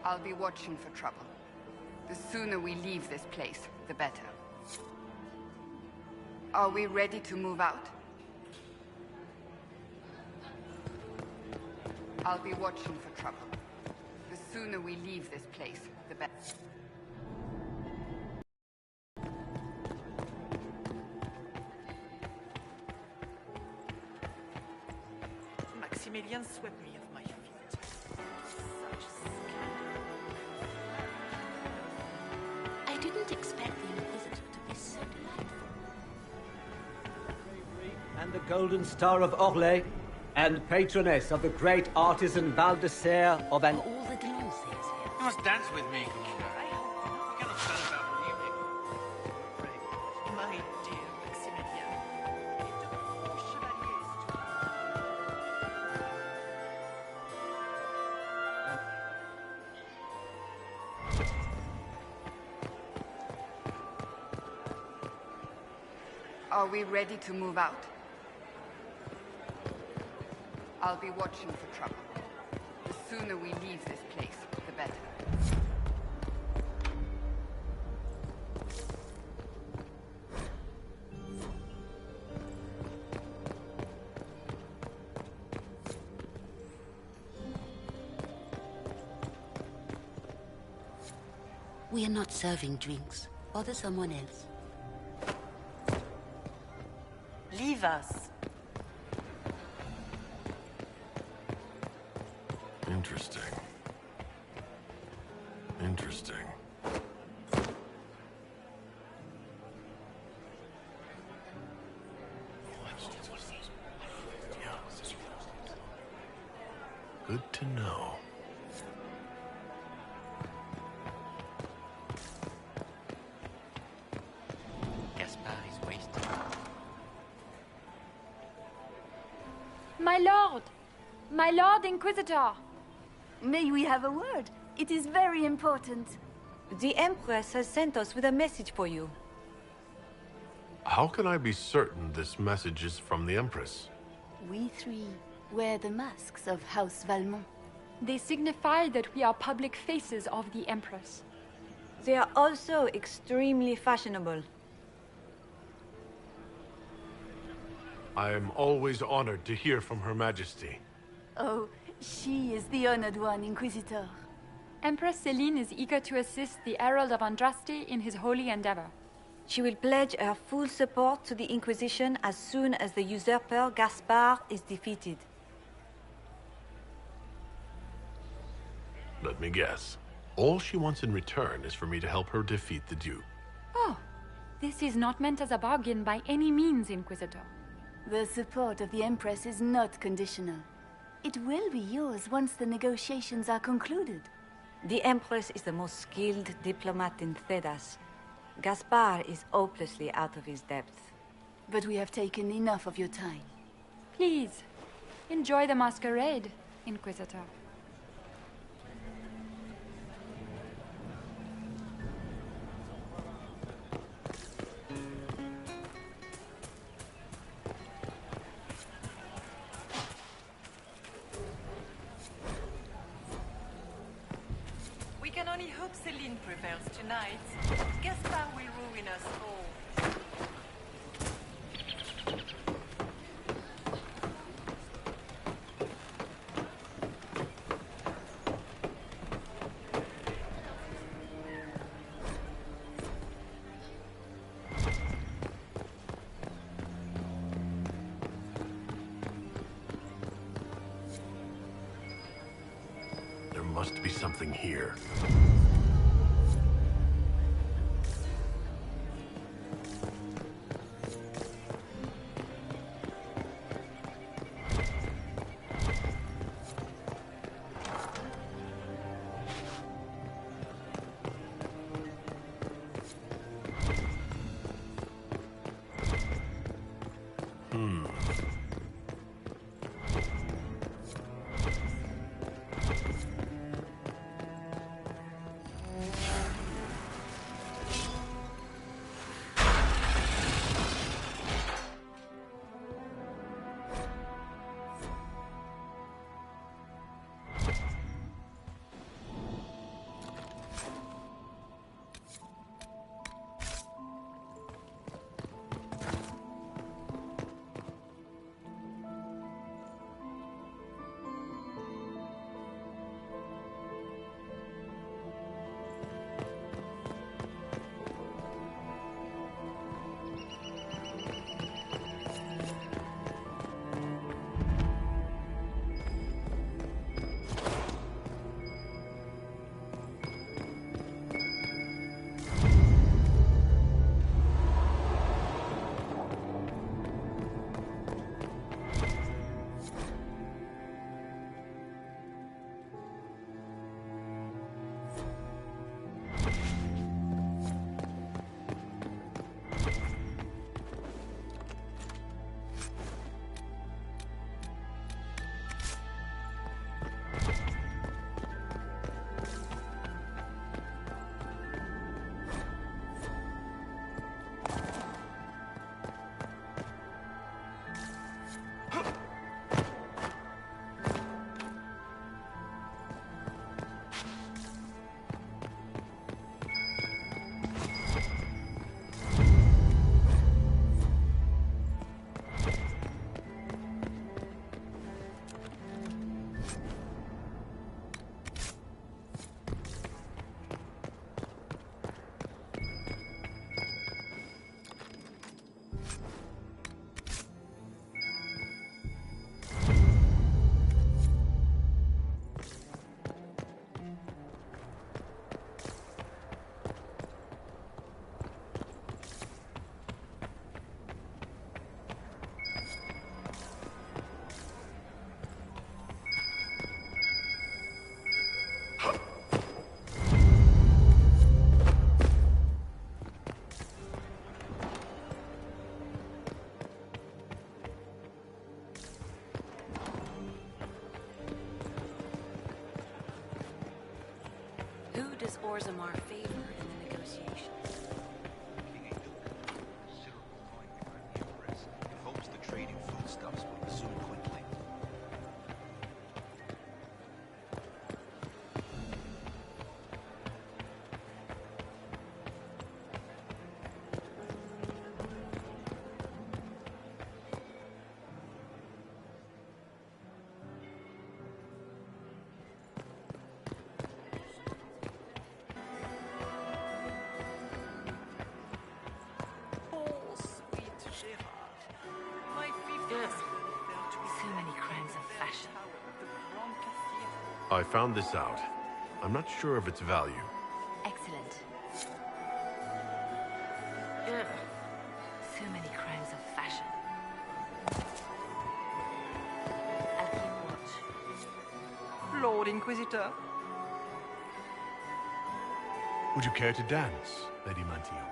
I'll be watching for trouble. The sooner we leave this place, the better. Are we ready to move out? I'll be watching for trouble. The sooner we leave this place, the better. Maximilian swept me off my feet. Such I didn't expect the Inquisitor to be so delightful. And the Golden Star of Orlais, and patroness of the great artisan Val de Serre of an... All the glances here. You must dance with me, Commander. We cannot stand about for the evening. my dear Maximilian. It took 4 chevaliers to... Are we ready to move out? I'll be watching for trouble. The sooner we leave this place, the better. We are not serving drinks. Bother someone else. Leave us. Interesting. Interesting. Good to know. Gaspard is wasted. My lord! My lord Inquisitor! May we have a word? It is very important. The Empress has sent us with a message for you. How can I be certain this message is from the Empress? We three wear the masks of House Valmont. They signify that we are public faces of the Empress. They are also extremely fashionable. I am always honored to hear from Her Majesty. Oh, she is the honored one, Inquisitor. Empress Celine is eager to assist the Herald of Andraste in his holy endeavor. She will pledge her full support to the Inquisition as soon as the usurper Gaspard is defeated. Let me guess. All she wants in return is for me to help her defeat the Duke. Oh, this is not meant as a bargain by any means, Inquisitor. The support of the Empress is not conditional. It will be yours once the negotiations are concluded. The Empress is the most skilled diplomat in Thedas. Gaspard is hopelessly out of his depth. But we have taken enough of your time. Please, enjoy the masquerade, Inquisitor. We can only hope Celine prevails tonight. Gaspard will ruin us all. There must be something here. Orzammar favor in the negotiations. Hopes the trading foodstuffs will resume quickly. So many crimes of fashion. I found this out. I'm not sure of its value. Excellent. So many crimes of fashion. I'll keep watch. Lord Inquisitor. Would you care to dance, Lady Mantillon?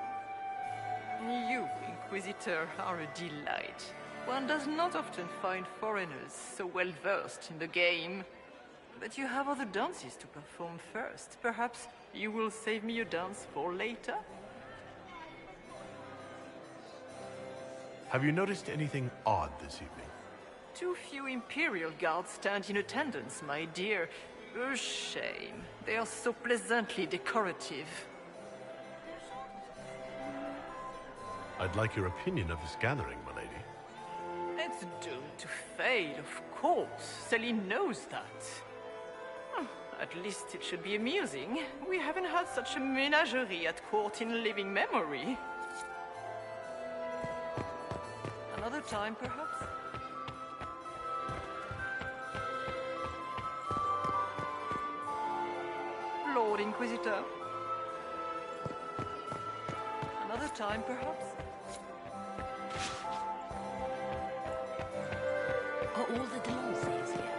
You, Inquisitor, are a delight. One does not often find foreigners so well versed in the game. But you have other dances to perform first. Perhaps you will save me a dance for later? Have you noticed anything odd this evening? Too few Imperial guards stand in attendance, my dear. A shame. They are so pleasantly decorative. I'd like your opinion of this gathering, my lady. It's doomed to fail, of course. Celine knows that. At least it should be amusing. We haven't had such a menagerie at court in living memory. Another time, perhaps? Lord Inquisitor. Another time, perhaps? Are all the Delancey's here?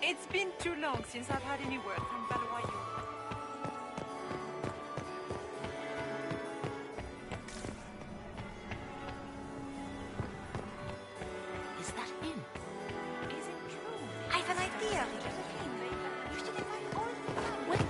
It's been too long since I've had any word from Valois. Is that him? Is it true? I've an idea. You should invite all the family.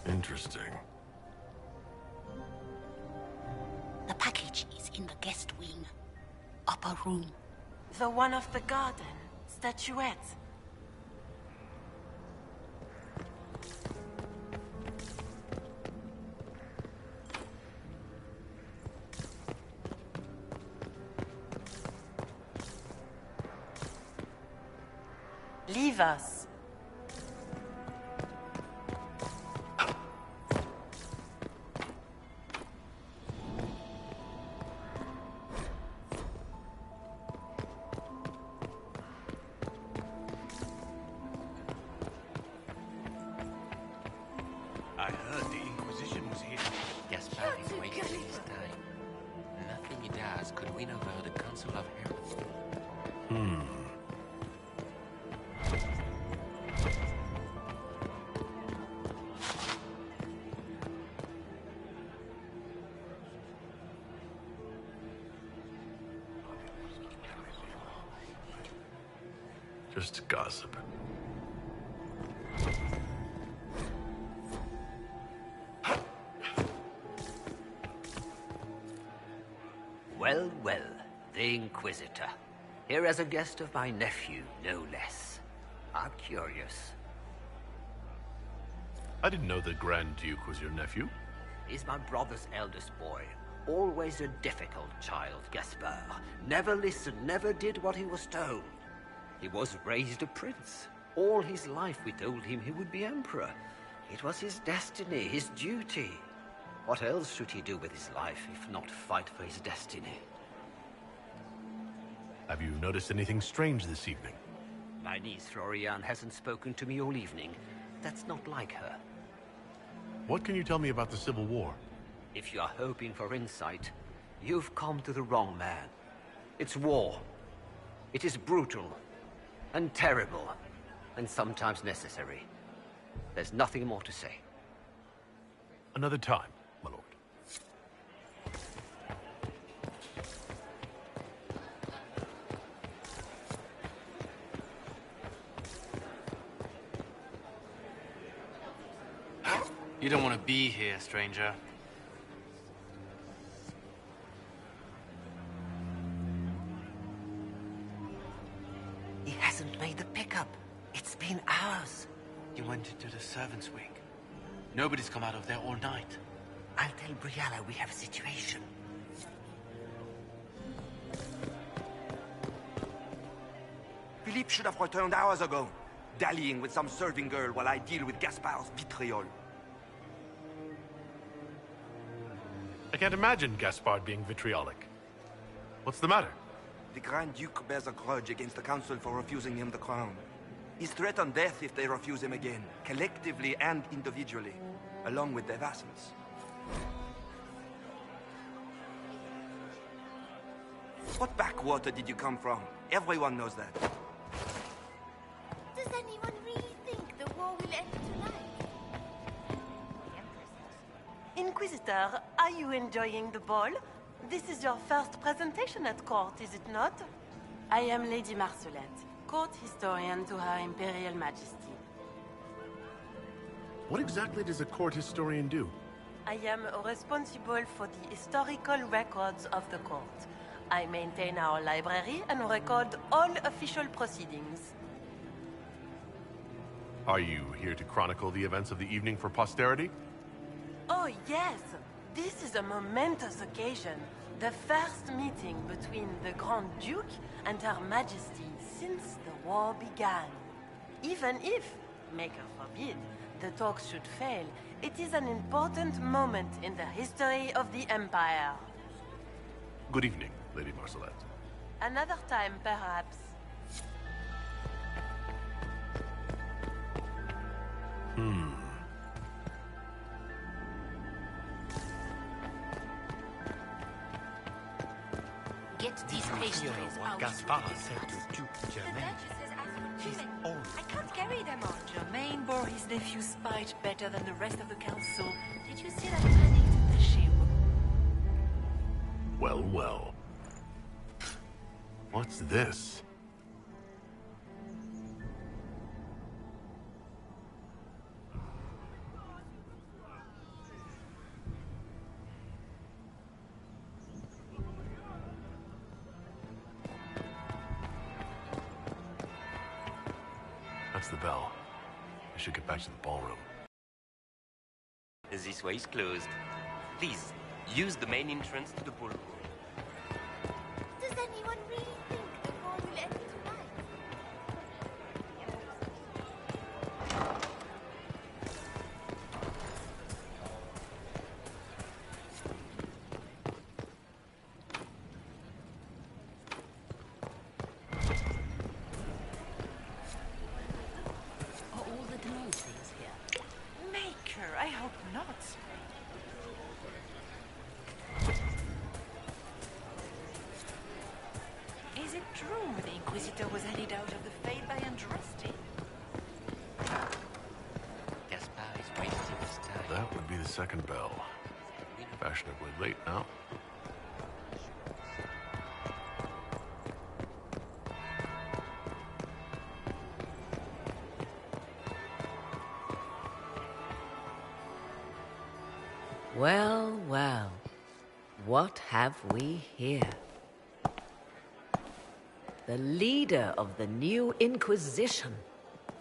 Interesting. The package is in the guest wing. Upper room. The one of the garden. Statuette. Leave us. I heard the Inquisition was here. Gaspar is wasting his time. Nothing he does could win over the Council of Heralds. Just gossip. Well, well, the Inquisitor. Here as a guest of my nephew, no less. How curious. I didn't know the Grand Duke was your nephew. He's my brother's eldest boy. Always a difficult child, Gaspard. Never listened, never did what he was told. He was raised a prince. All his life we told him he would be emperor. It was his destiny, his duty. What else should he do with his life if not fight for his destiny? Have you noticed anything strange this evening? My niece Florian hasn't spoken to me all evening. That's not like her. What can you tell me about the Civil War? If you are hoping for insight, you've come to the wrong man. It's war. It is brutal, and terrible, and sometimes necessary. There's nothing more to say. Another time, my lord. You don't want to be here, stranger. He hasn't made the pickup. It's been hours. You went into the servants' wing. Nobody's come out of there all night. I'll tell Brianna we have a situation. Philippe should have returned hours ago, dallying with some serving girl while I deal with Gaspard's vitriol. I can't imagine Gaspard being vitriolic. What's the matter? The Grand Duke bears a grudge against the Council for refusing him the crown. He's threatened death if they refuse him again, collectively and individually, along with their vassals. What backwater did you come from? Everyone knows that. Does anyone really think the war will end tonight? Inquisitor, are you enjoying the ball? This is your first presentation at court, is it not? I am Lady Marcelette, court historian to Her Imperial Majesty. What exactly does a court historian do? I am responsible for the historical records of the court. I maintain our library and record all official proceedings. Are you here to chronicle the events of the evening for posterity? Oh, yes! This is a momentous occasion. The first meeting between the Grand Duke and Her Majesty since the war began. Even if, Maker forbid, the talks should fail, it is an important moment in the history of the Empire. Good evening, Lady Marcelette. Another time, perhaps. Get these pastries out. Gaspard said to Duke Germain. I can't carry them on. Germain bore his nephew's spite better than the rest of the council. Did you see that turning to the ship? Well, well. What's this? That's the bell. I should get back to the ballroom. This way is closed. Please, use the main entrance to the ballroom. Does anyone really think the war will end tonight? Are all the demences here? Maker, I hope not. Is it true the Inquisitor was headed out of the Fade by Andraste? Gaspard is wasting his time. That would be the second bell. Fashionably late now. Well, well. What have we here? The leader of the new Inquisition,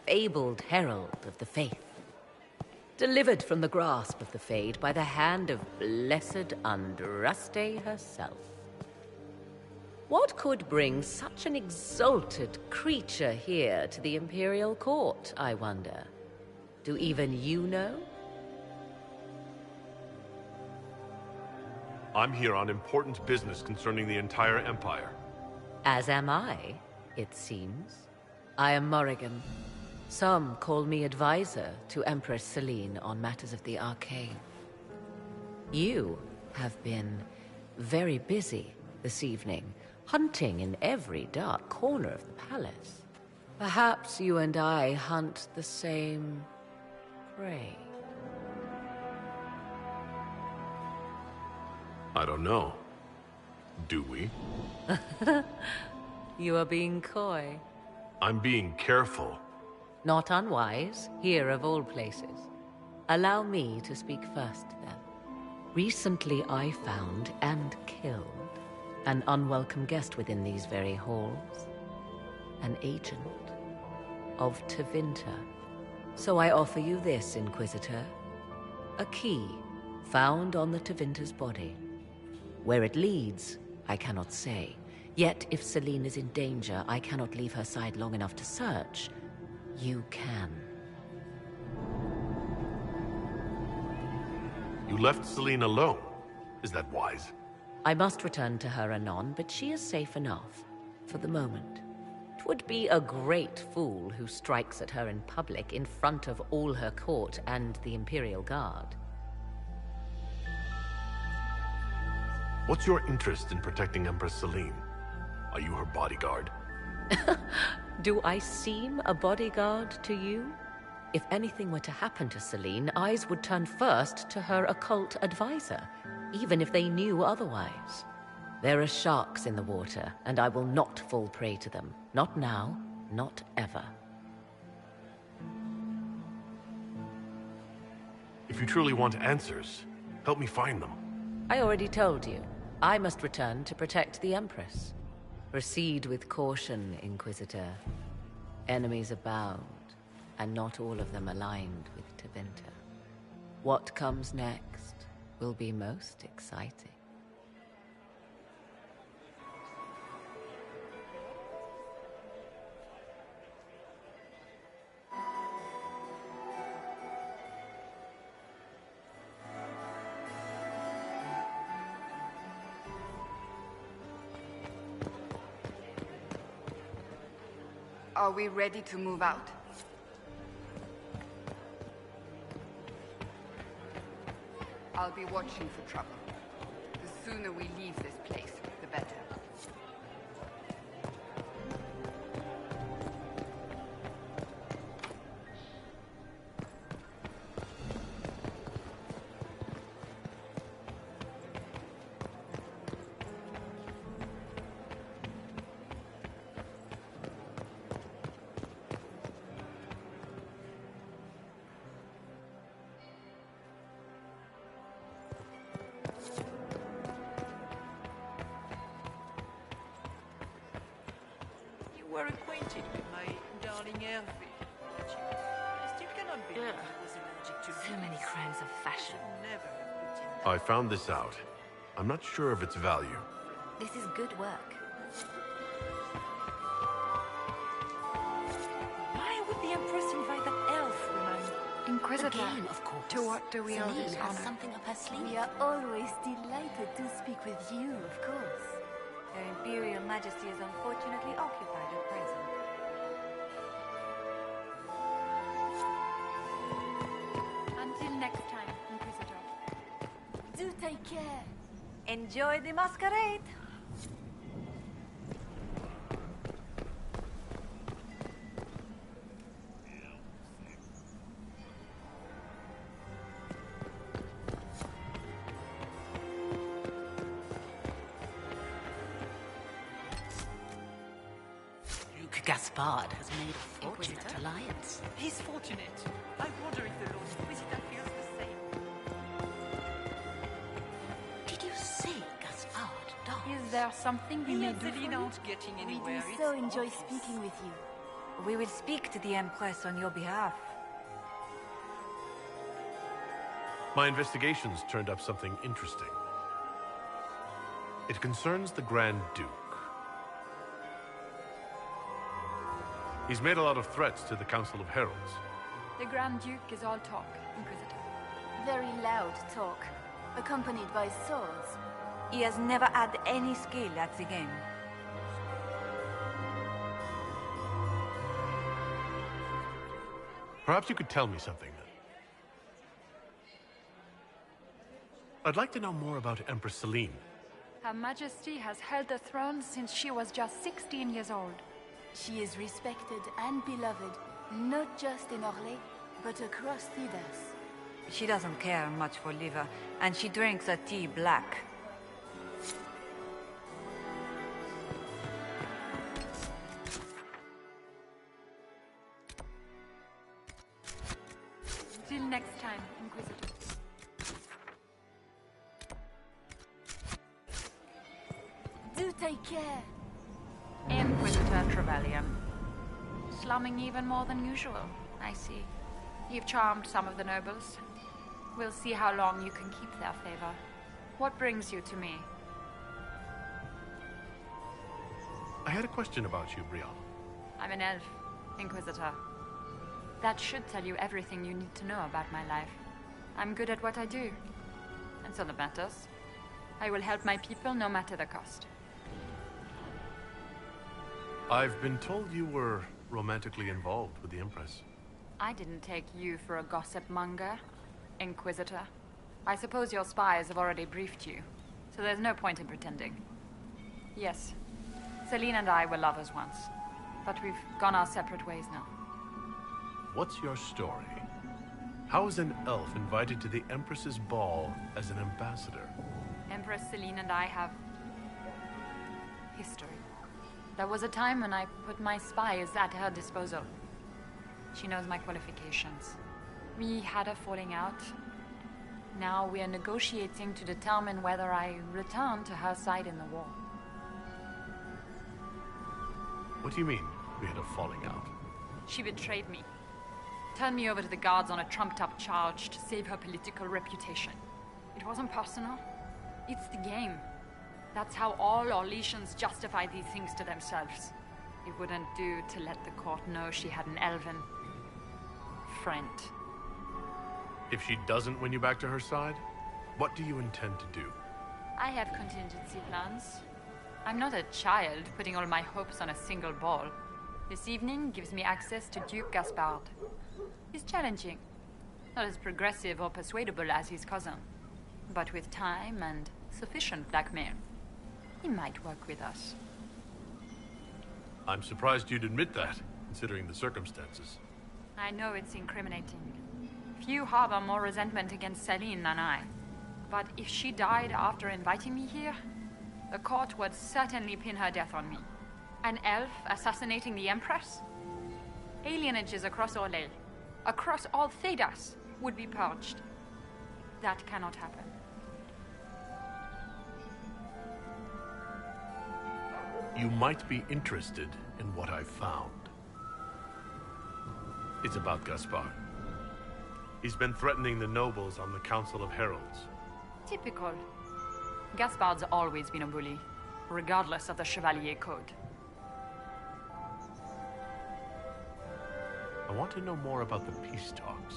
fabled herald of the faith. Delivered from the grasp of the Fade by the hand of blessed Andraste herself. What could bring such an exalted creature here to the Imperial Court, I wonder? Do even you know? I'm here on important business concerning the entire Empire. As am I, it seems. I am Morrigan. Some call me advisor to Empress Celine on matters of the arcane. You have been very busy this evening, hunting in every dark corner of the palace. Perhaps you and I hunt the same prey. I don't know. Do we? You are being coy. I'm being careful. Not unwise, here of all places. Allow me to speak first, then. Recently I found and killed an unwelcome guest within these very halls. An agent of Tevinter. So I offer you this, Inquisitor. A key found on the Tevinter's body. Where it leads, I cannot say. Yet if Celine is in danger, I cannot leave her side long enough to search. You can. You left Celine alone. Is that wise? I must return to her anon, but she is safe enough. For the moment. 'Twould be a great fool who strikes at her in public in front of all her court and the Imperial Guard. What's your interest in protecting Empress Celine? Are you her bodyguard? Do I seem a bodyguard to you? If anything were to happen to Celine, eyes would turn first to her occult advisor, even if they knew otherwise. There are sharks in the water, and I will not fall prey to them. Not now, not ever. If you truly want answers, help me find them. I already told you. I must return to protect the Empress. Proceed with caution, Inquisitor. Enemies abound, and not all of them aligned with Tevinter. What comes next will be most exciting. Are we ready to move out? I'll be watching for trouble. The sooner we leave this place, the better. You were acquainted with my darling Hervé, but I still cannot believe he was allergic to So many crimes of fashion. Never have put him I found this out. I'm not sure of its value. This is good work. Why would the Empress invite that elf woman? Inquisitor, Again, of course. to what do we owe Celine this has honor? something up her sleeve. We are always delighted to speak with you, of course. Her Imperial Majesty is unfortunately occupied at present. Until next time, Inquisitor. Do take care. Enjoy the masquerade! Duke Gaspard has made a fortunate Inquisitor? alliance. He's fortunate. I wonder if the Lord Inquisitor feels the same. Did you see Gaspard dance? Is there something we He may and do for Celine you? aren't getting We do anywhere. so It's enjoy obvious. speaking with you. We will speak to the Empress on your behalf. My investigations turned up something interesting. It concerns the Grand Duke. He's made a lot of threats to the Council of Heralds. The Grand Duke is all talk, Inquisitor. Very loud talk, accompanied by swords. He has never had any skill at the game. Perhaps you could tell me something then. I'd like to know more about Empress Celine. Her Majesty has held the throne since she was just 16 years old. She is respected and beloved, not just in Orlais, but across Thedas. She doesn't care much for liver, and she drinks her tea black. Till next time, Inquisitor. Do take care. Inquisitor Trevelyan. Slumming even more than usual, I see. You've charmed some of the nobles. We'll see how long you can keep their favor. What brings you to me? I had a question about you, Brianna. I'm an elf, Inquisitor. That should tell you everything you need to know about my life. I'm good at what I do. And so that matters. I will help my people no matter the cost. I've been told you were romantically involved with the Empress. I didn't take you for a gossip monger, Inquisitor. I suppose your spies have already briefed you, so there's no point in pretending. Yes, Celine and I were lovers once, but we've gone our separate ways now. What's your story? How is an elf invited to the Empress's ball as an ambassador? Empress Celine and I have history. There was a time when I put my spies at her disposal. She knows my qualifications. We had a falling out. Now we are negotiating to determine whether I return to her side in the war. What do you mean, we had a falling out? She betrayed me. Turned me over to the guards on a trumped-up charge to save her political reputation. It wasn't personal. It's the game. That's how all Orlesians justify these things to themselves. It wouldn't do to let the court know she had an elven friend. If she doesn't win you back to her side, what do you intend to do? I have contingency plans. I'm not a child putting all my hopes on a single ball. This evening gives me access to Duke Gaspard. He's challenging. Not as progressive or persuadable as his cousin. But with time and sufficient blackmail, he might work with us. I'm surprised you'd admit that, considering the circumstances. I know it's incriminating. Few harbor more resentment against Celine than I. But if she died after inviting me here, the court would certainly pin her death on me. An elf assassinating the Empress? Alienages across Orlais, across all Thedas, would be purged. That cannot happen. You might be interested in what I've found. It's about Gaspard. He's been threatening the nobles on the Council of Heralds. Typical. Gaspard's always been a bully, regardless of the Chevalier Code. I want to know more about the peace talks.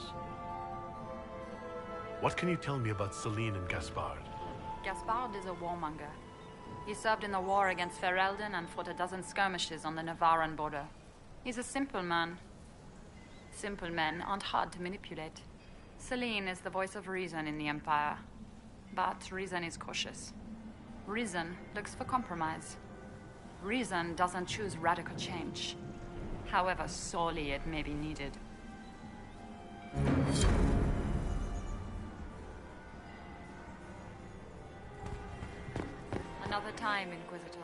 What can you tell me about Celine and Gaspard? Gaspard is a warmonger. He served in the war against Ferelden and fought a dozen skirmishes on the Navarran border. He's a simple man. Simple men aren't hard to manipulate. Celine is the voice of reason in the Empire. But reason is cautious. Reason looks for compromise. Reason doesn't choose radical change, however sorely it may be needed. Another time, Inquisitor.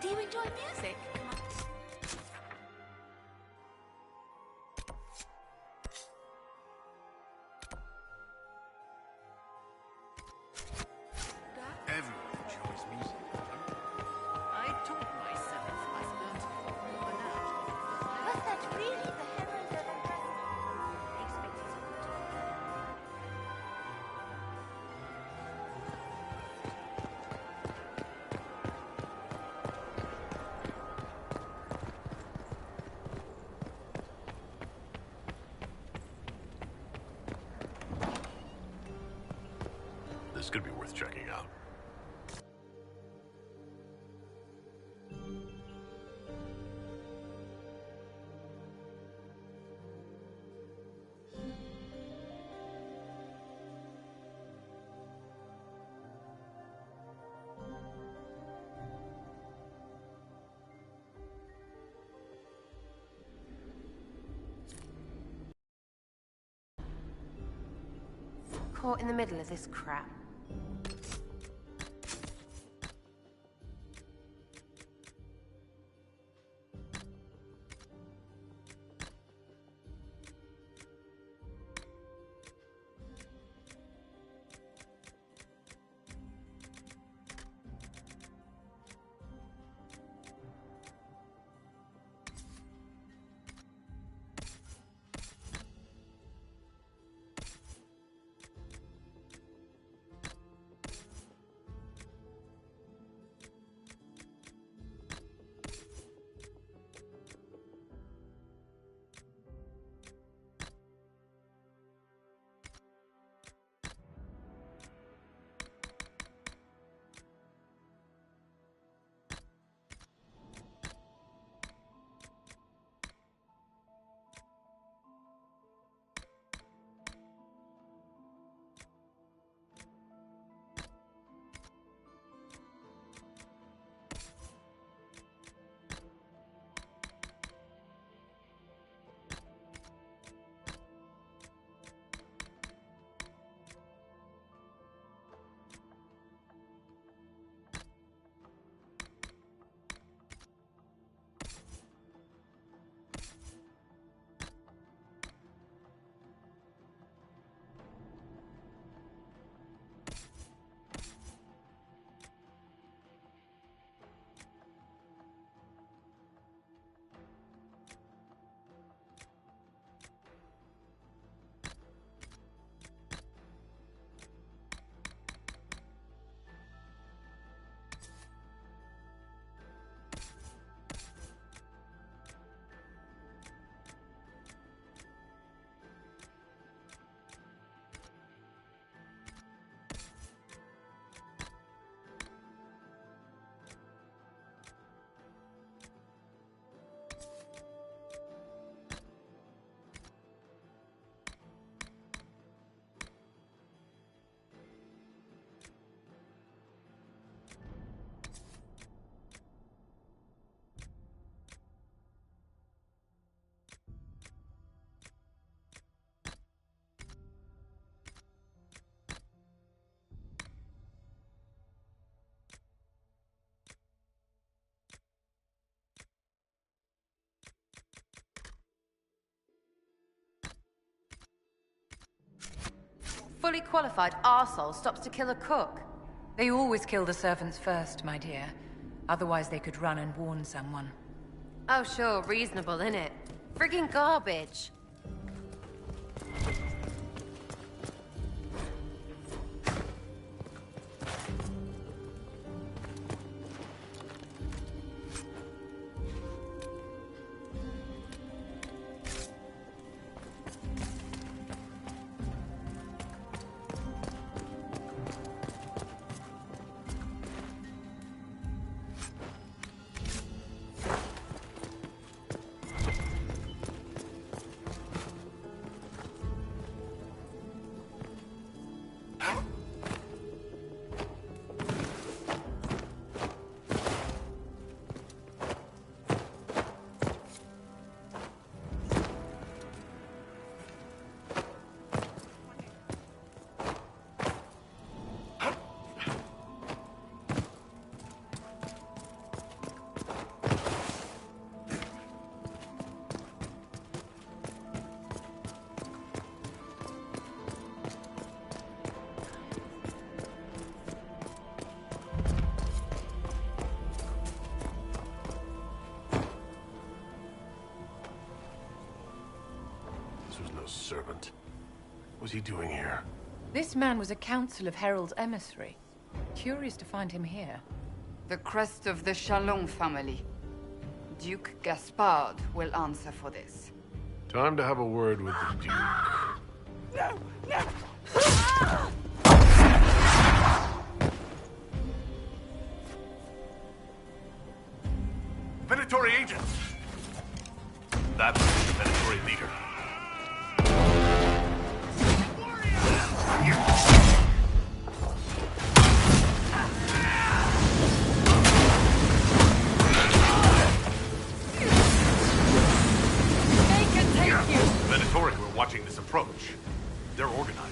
Do you enjoy music? Come on. Everyone enjoys music. I taught myself. I spent worn out. Was that really the Herald of Empress? could be worth checking out. Caught in the middle of this crap. Fully qualified arsehole stops to kill a cook. They always kill the servants first, my dear. Otherwise they could run and warn someone. Oh sure, reasonable, innit? Friggin' garbage. Servant. What's he doing here? This man was a council of Herald's emissary. Curious to find him here. The crest of the Chalon family. Duke Gaspard will answer for this. Time to have a word with the Duke. No! No! Venatori agents! That was the Venatori leader. They can take you! Venatori were watching this approach. They're organized.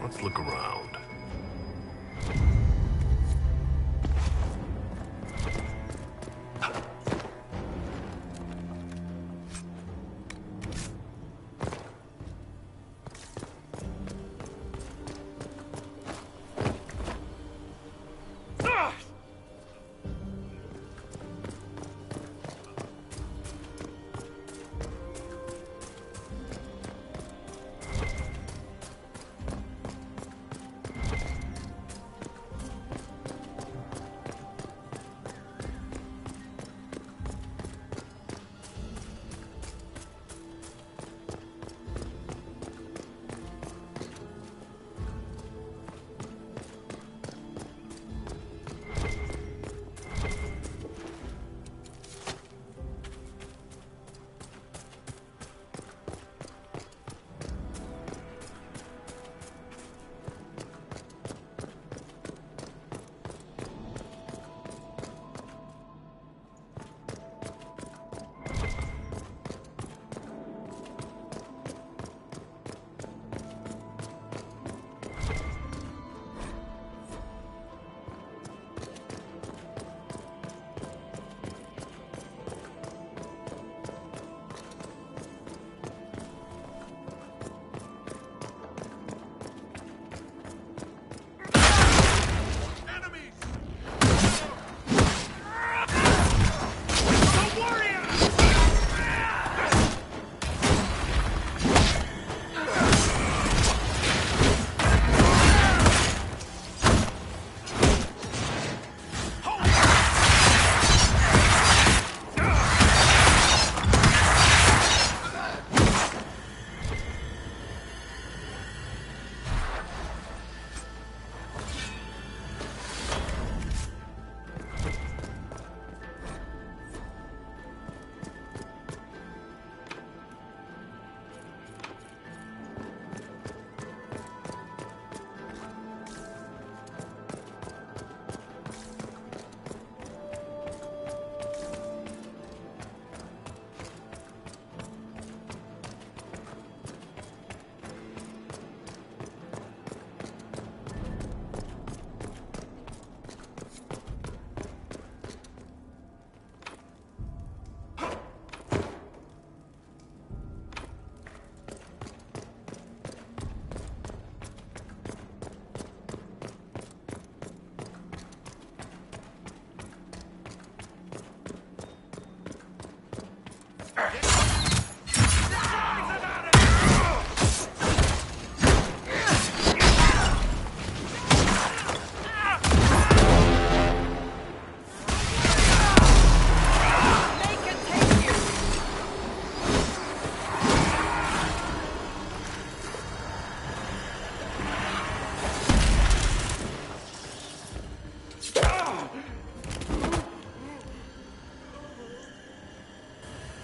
Let's look around.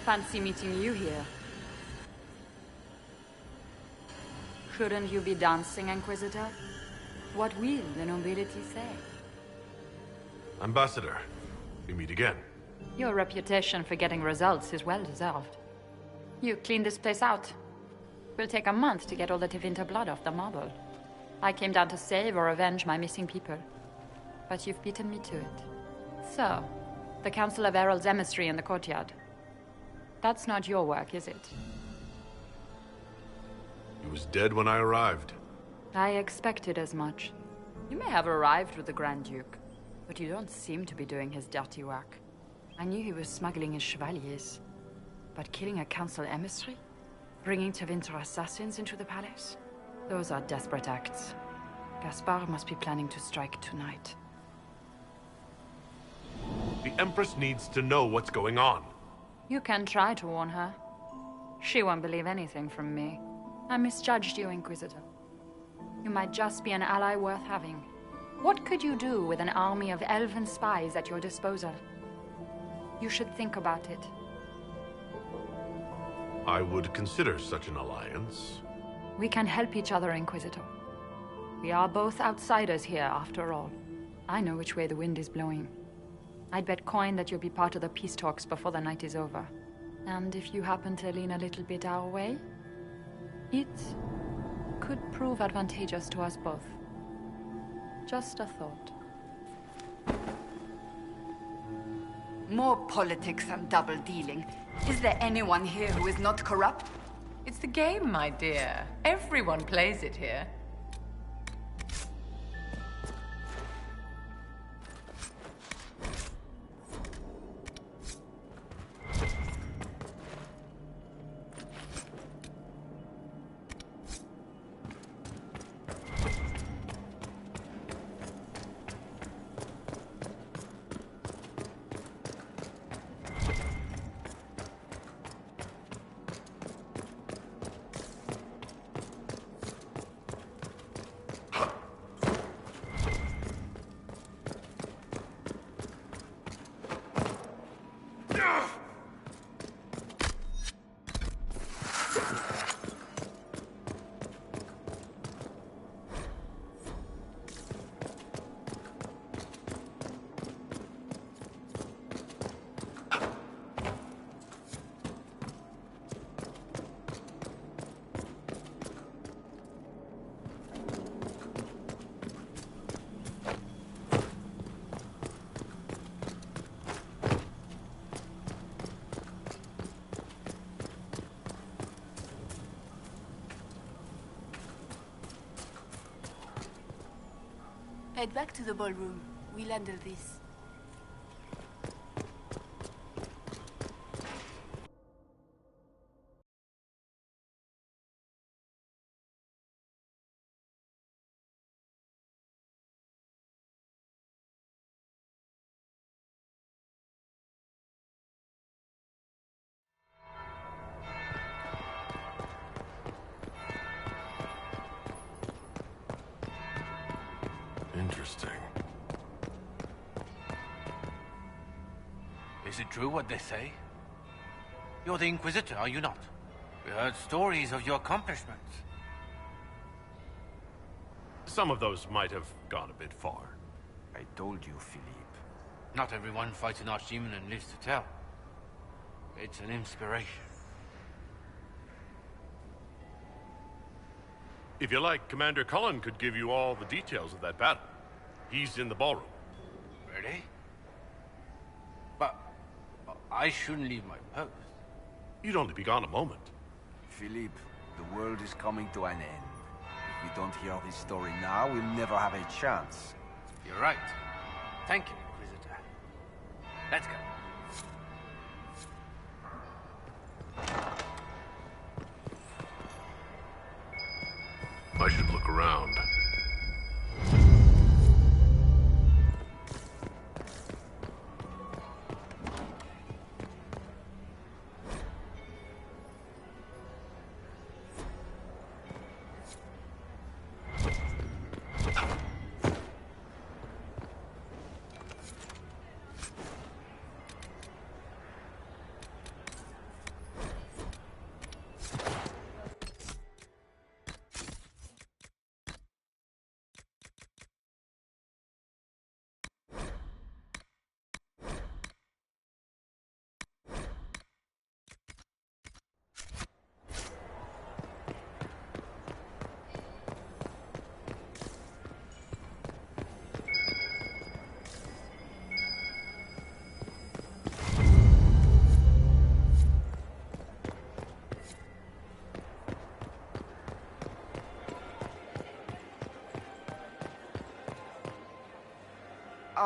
fancy meeting you here. Shouldn't you be dancing, Inquisitor? What will the nobility say? Ambassador, we meet again. Your reputation for getting results is well deserved. You cleaned this place out. Will take a month to get all the Tevinter blood off the marble. I came down to save or avenge my missing people. But you've beaten me to it. So, the Council of Herald's emissary in the courtyard. That's not your work, is it? He was dead when I arrived. I expected as much. You may have arrived with the Grand Duke, but you don't seem to be doing his dirty work. I knew he was smuggling his chevaliers. But killing a council emissary? Bringing Tevinter assassins into the palace? Those are desperate acts. Gaspard must be planning to strike tonight. The Empress needs to know what's going on. You can try to warn her. She won't believe anything from me. I misjudged you, Inquisitor. You might just be an ally worth having. What could you do with an army of elven spies at your disposal? You should think about it. I would consider such an alliance. We can help each other, Inquisitor. We are both outsiders here, after all. I know which way the wind is blowing. I'd bet coin that you'll be part of the peace talks before the night is over. And if you happen to lean a little bit our way, it could prove advantageous to us both. Just a thought. More politics and double-dealing. Is there anyone here who is not corrupt? It's the game, my dear. Everyone plays it here. Head back to the ballroom. We'll handle this. Interesting. Is it true what they say? You're the Inquisitor, are you not? We heard stories of your accomplishments. Some of those might have gone a bit far. I told you, Philippe. Not everyone fights an archdemon and lives to tell. It's an inspiration. If you like, Commander Cullen could give you all the details of that battle. He's in the ballroom. Really? But I shouldn't leave my post. You'd only be gone a moment. Philippe, the world is coming to an end. If we don't hear this story now, we'll never have a chance. You're right. Thank you, Inquisitor. Let's go. I should look around.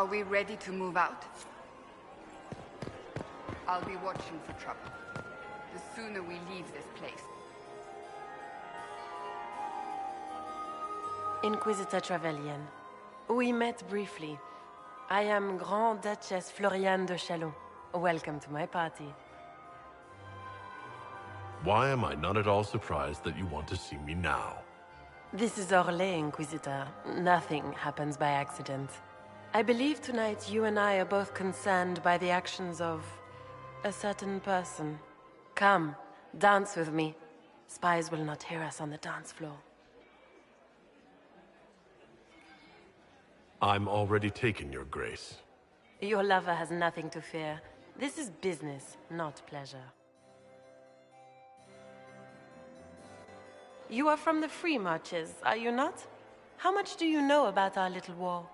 Are we ready to move out? I'll be watching for trouble. The sooner we leave this place. Inquisitor Trevelyan. We met briefly. I am Grand Duchess Floriane de Chalon. Welcome to my party. Why am I not at all surprised that you want to see me now? This is Orlais, Inquisitor. Nothing happens by accident. I believe tonight you and I are both concerned by the actions of a certain person. Come, dance with me. Spies will not hear us on the dance floor. I'm already taken, Your Grace. Your lover has nothing to fear. This is business, not pleasure. You are from the Free Marches, are you not? How much do you know about our little war?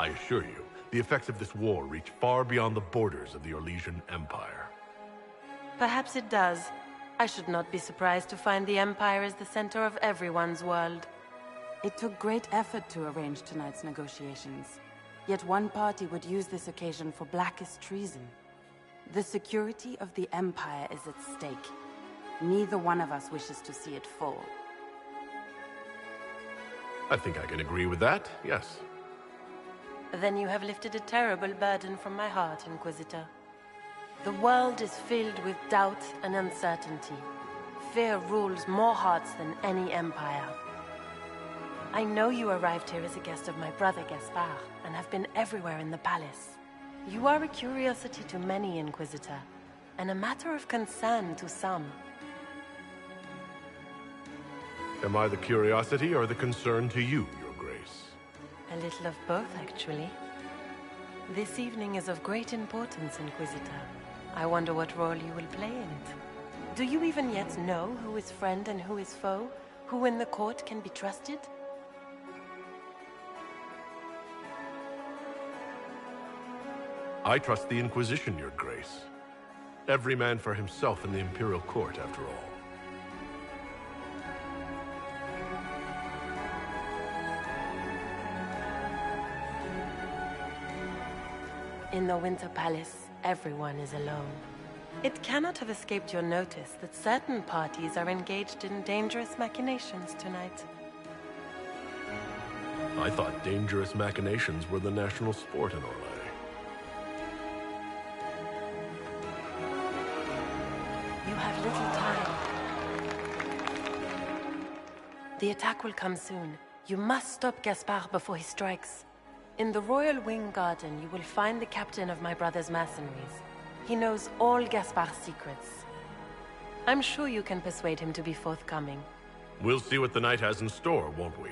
I assure you, the effects of this war reach far beyond the borders of the Orlesian Empire. Perhaps it does. I should not be surprised to find the Empire is the center of everyone's world. It took great effort to arrange tonight's negotiations. Yet one party would use this occasion for blackest treason. The security of the Empire is at stake. Neither one of us wishes to see it fall. I think I can agree with that, yes. Then you have lifted a terrible burden from my heart, Inquisitor. The world is filled with doubt and uncertainty. Fear rules more hearts than any empire. I know you arrived here as a guest of my brother Gaspard, and have been everywhere in the palace. You are a curiosity to many, Inquisitor, and a matter of concern to some. Am I the curiosity or the concern to you, Your Grace? A little of both, actually. This evening is of great importance, Inquisitor. I wonder what role you will play in it. Do you even yet know who is friend and who is foe? Who in the court can be trusted? I trust the Inquisition, Your Grace. Every man for himself in the Imperial Court, after all. In the Winter Palace, everyone is alone. It cannot have escaped your notice that certain parties are engaged in dangerous machinations tonight. I thought dangerous machinations were the national sport in Orlais. You have little time. The attack will come soon. You must stop Gaspard before he strikes. In the Royal Wing Garden, you will find the captain of my brother's mercenaries. He knows all Gaspard's secrets. I'm sure you can persuade him to be forthcoming. We'll see what the night has in store, won't we?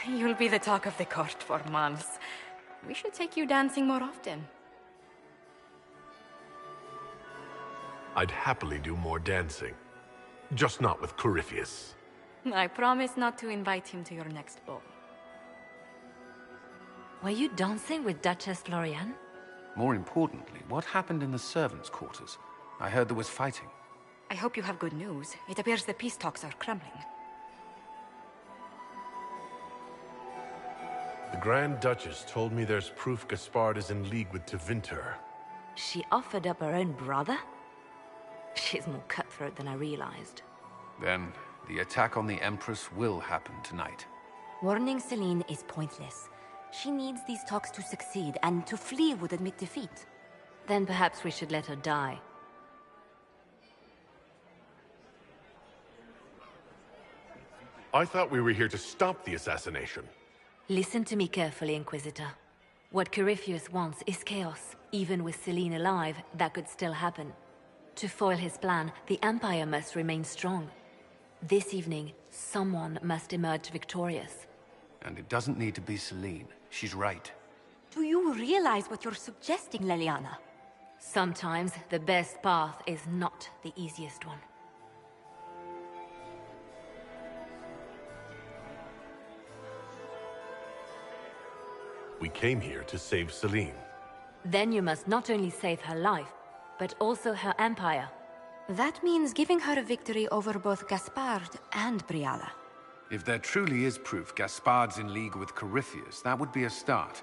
You'll be the talk of the court for months. We should take you dancing more often. I'd happily do more dancing. Just not with Corypheus. I promise not to invite him to your next ball. Were you dancing with Duchess Floriane? More importantly, what happened in the servants' quarters? I heard there was fighting. I hope you have good news. It appears the peace talks are crumbling. The Grand Duchess told me there's proof Gaspard is in league with Tevinter. She offered up her own brother? She's more cutthroat than I realized. Then, the attack on the Empress will happen tonight. Warning Celine is pointless. She needs these talks to succeed, and to flee would admit defeat. Then perhaps we should let her die. I thought we were here to stop the assassination. Listen to me carefully, Inquisitor. What Corypheus wants is chaos. Even with Celine alive, that could still happen. To foil his plan, the Empire must remain strong. This evening, someone must emerge victorious. And it doesn't need to be Celine. She's right. Do you realize what you're suggesting, Leliana? Sometimes the best path is not the easiest one. We came here to save Celine. Then you must not only save her life, but also her empire. That means giving her a victory over both Gaspard and Briala. If there truly is proof Gaspard's in league with Corypheus, that would be a start.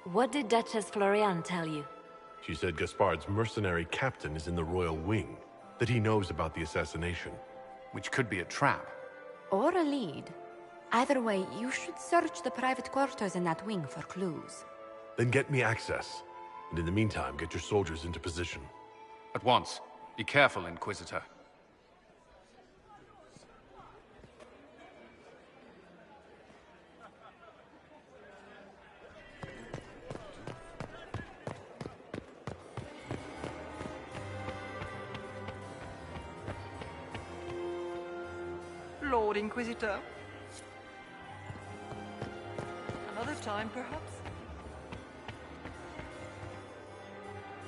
What did Duchess Floriane tell you? She said Gaspard's mercenary captain is in the royal wing, that he knows about the assassination. Which could be a trap. Or a lead. Either way, you should search the private quarters in that wing for clues. Then get me access. And in the meantime, get your soldiers into position. At once. Be careful, Inquisitor. Lord Inquisitor. Another time, perhaps?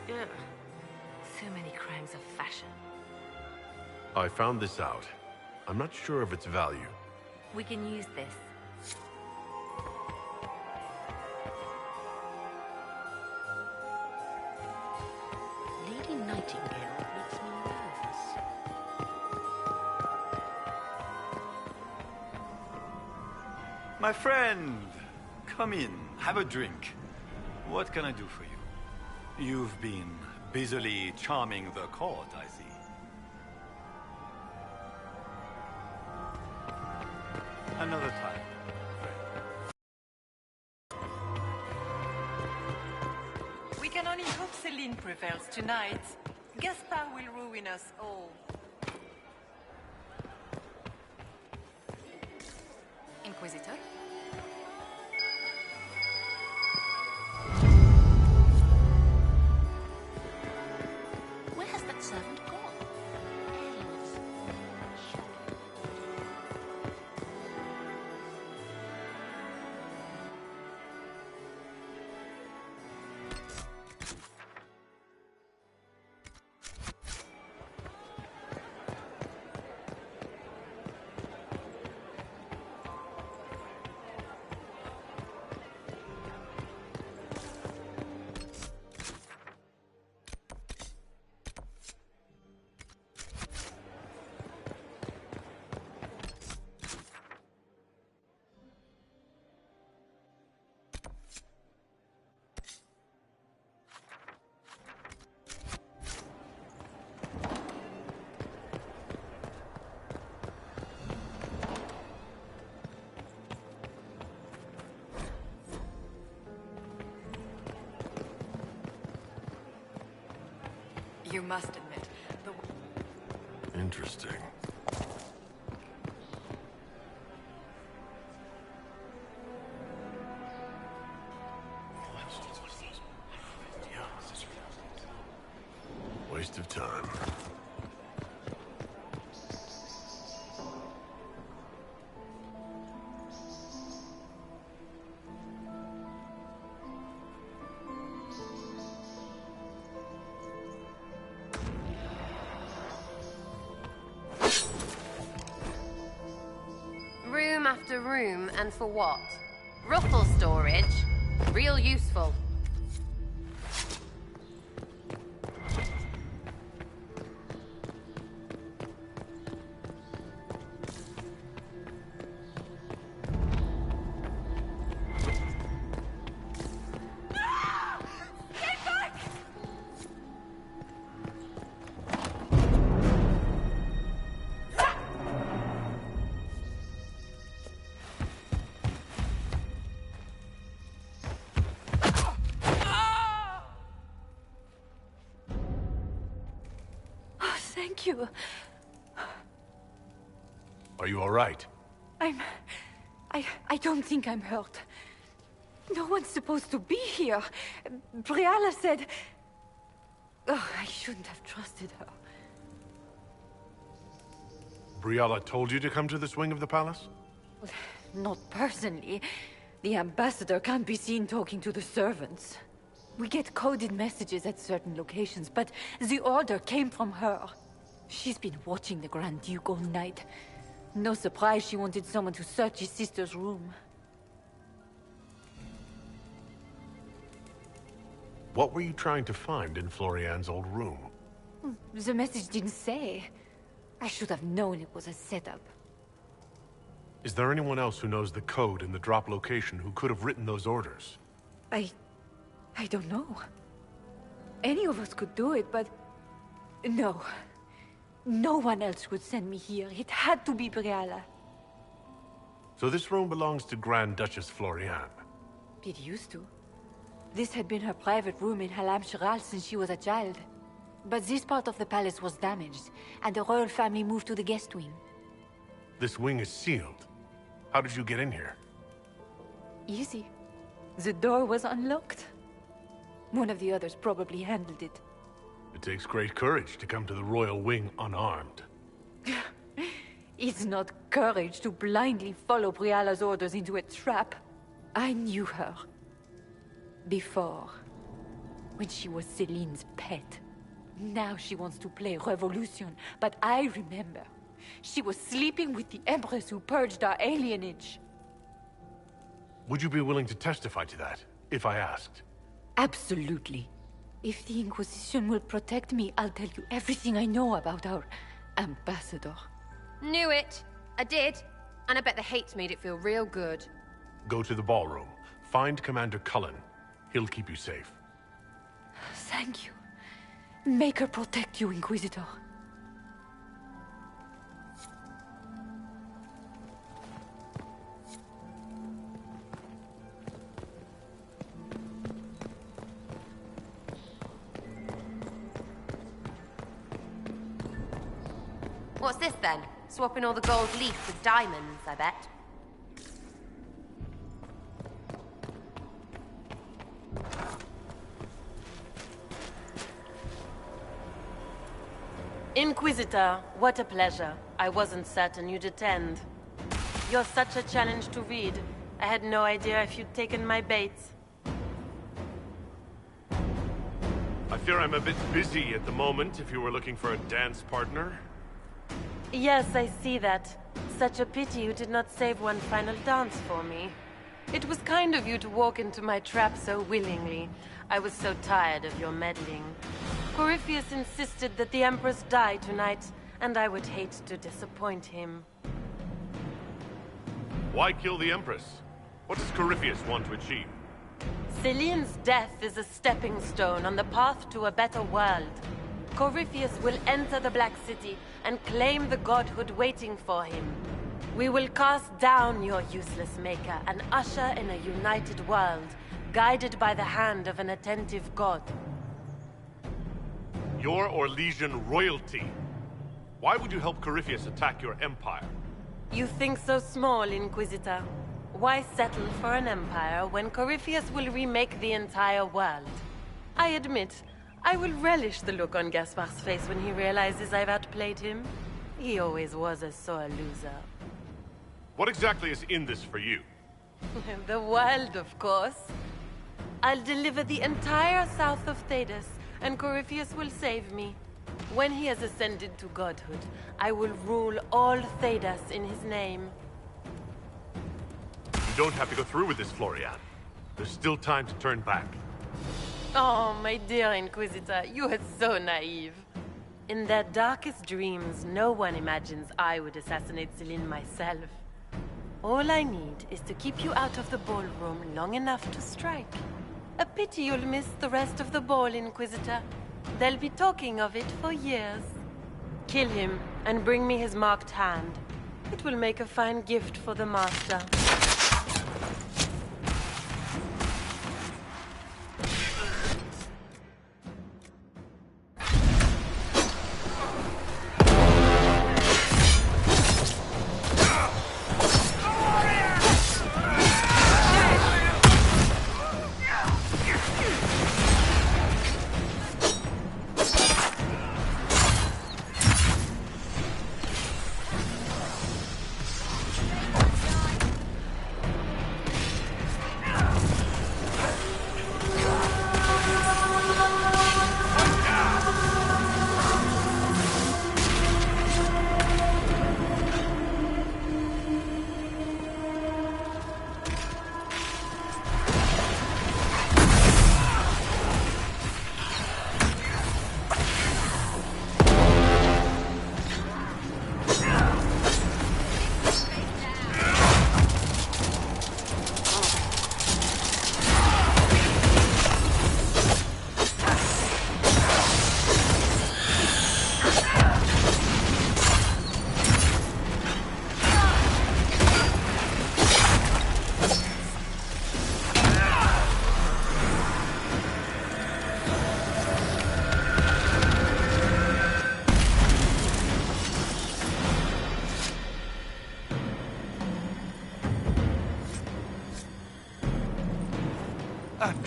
Ugh. So many crimes of fashion. I found this out. I'm not sure of its value. We can use this. Lady Nightingale makes me nervous. My friend, come in, have a drink. What can I do for you? You've been busily charming the court, I see. Another time. We can only hope Celine prevails tonight. Gaspard will ruin us all. Inquisitor? Where has that servant gone? Elves. You must admit, the... Interesting. Waste of time. Room after room, and for what? Ruffle storage? Real useful. Thank you. Are you all right? I don't think I'm hurt. No one's supposed to be here. Briala said... Oh, I shouldn't have trusted her. Briala told you to come to this wing of the palace? Not personally. The ambassador can't be seen talking to the servants. We get coded messages at certain locations, but the order came from her. She's been watching the Grand Duke all night. No surprise she wanted someone to search his sister's room. What were you trying to find in Florian's old room? The message didn't say. I should have known it was a setup. Is there anyone else who knows the code and the drop location who could have written those orders? I don't know. Any of us could do it, but... No. No one else would send me here. It had to be Briala. So this room belongs to Grand Duchess Florian? It used to. This had been her private room in Halam Shiral since she was a child. But this part of the palace was damaged, and the royal family moved to the guest wing. This wing is sealed. How did you get in here? Easy. The door was unlocked. One of the others probably handled it. It takes great courage to come to the royal wing unarmed. It's not courage to blindly follow Briala's orders into a trap. I knew her. Before. When she was Celine's pet. Now she wants to play revolution, but I remember. She was sleeping with the Empress who purged our alienage. Would you be willing to testify to that, if I asked? Absolutely. If the Inquisition will protect me, I'll tell you everything I know about our ambassador. Knew it. I did. And I bet the hate made it feel real good. Go to the ballroom. Find Commander Cullen. He'll keep you safe. Thank you. Make her protect you, Inquisitor. What's this then? Swapping all the gold leaf with diamonds, I bet. Inquisitor, what a pleasure. I wasn't certain you'd attend. You're such a challenge to read. I had no idea if you'd taken my bait. I fear I'm a bit busy at the moment, if you were looking for a dance partner. Yes, I see that. Such a pity you did not save one final dance for me. It was kind of you to walk into my trap so willingly. I was so tired of your meddling. Corypheus insisted that the Empress die tonight, and I would hate to disappoint him. Why kill the Empress? What does Corypheus want to achieve? Celine's death is a stepping stone on the path to a better world. Corypheus will enter the Black City and claim the godhood waiting for him. We will cast down your useless maker and usher in a united world, guided by the hand of an attentive god. Your Orlesian royalty. Why would you help Corypheus attack your empire? You think so small, Inquisitor. Why settle for an empire when Corypheus will remake the entire world? I admit, I will relish the look on Gaspar's face when he realizes I've outplayed him. He always was a sore loser. What exactly is in this for you? The world, of course. I'll deliver the entire south of Thedas, and Corypheus will save me. When he has ascended to godhood, I will rule all Thedas in his name. You don't have to go through with this, Florian. There's still time to turn back. Oh, my dear Inquisitor, you are so naive. In their darkest dreams, no one imagines I would assassinate Celine myself. All I need is to keep you out of the ballroom long enough to strike. A pity you'll miss the rest of the ball, Inquisitor. They'll be talking of it for years. Kill him and bring me his marked hand. It will make a fine gift for the Master.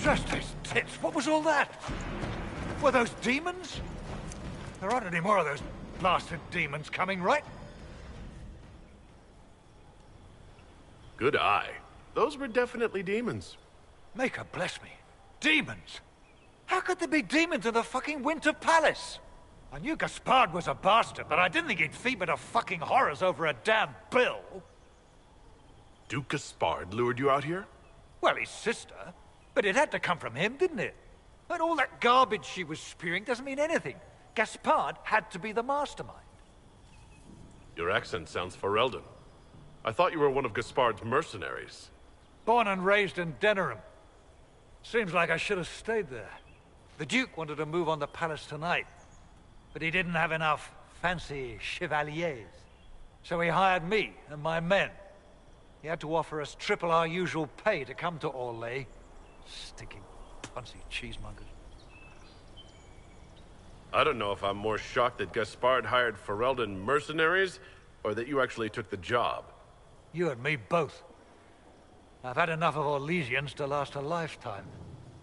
Justice tits, what was all that? Were those demons? There aren't any more of those blasted demons coming, right? Good eye. Those were definitely demons. Maker bless me. Demons? How could there be demons in the fucking Winter Palace? I knew Gaspard was a bastard, but I didn't think he'd feed me to fucking horrors over a damn bill. Duke Gaspard lured you out here? Well, his sister. But it had to come from him, didn't it? And all that garbage she was spewing doesn't mean anything. Gaspard had to be the mastermind. Your accent sounds Ferelden. I thought you were one of Gaspard's mercenaries. Born and raised in Denerim. Seems like I should have stayed there. The Duke wanted to move on the palace tonight, but he didn't have enough fancy chevaliers. So he hired me and my men. He had to offer us triple our usual pay to come to Orlais. Stinking punsy cheesemongers. I don't know if I'm more shocked that Gaspard hired Ferelden mercenaries, or that you actually took the job. You and me both. I've had enough of Orlesians to last a lifetime.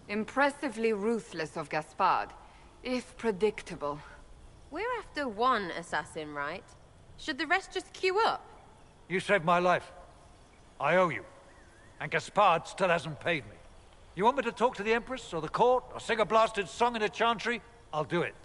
Impressively ruthless of Gaspard, if predictable. We're after one assassin, right? Should the rest just queue up? You saved my life. I owe you. And Gaspard still hasn't paid me. You want me to talk to the Empress, or the court, or sing a blasted song in a chantry? I'll do it.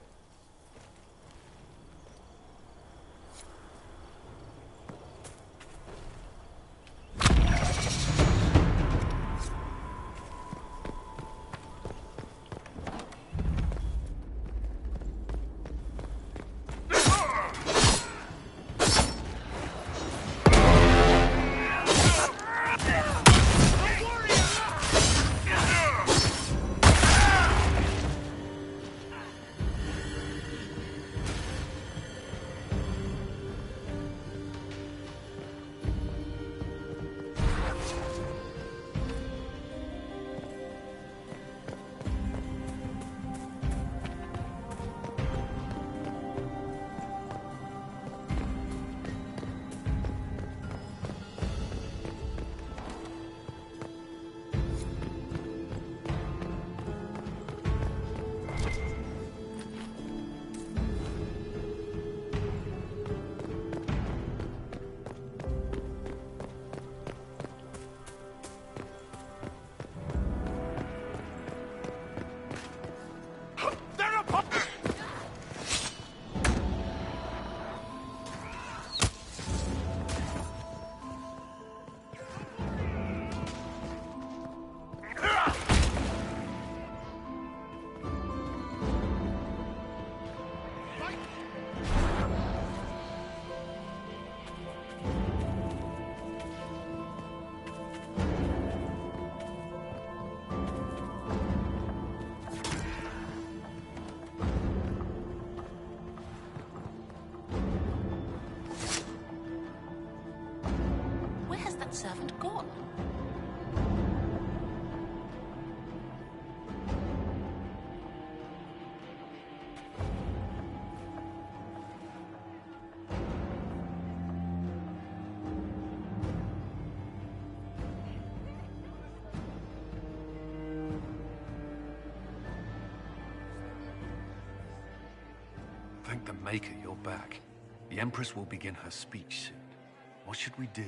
Servant gone. Thank the Maker you're back. The Empress will begin her speech soon. What should we do?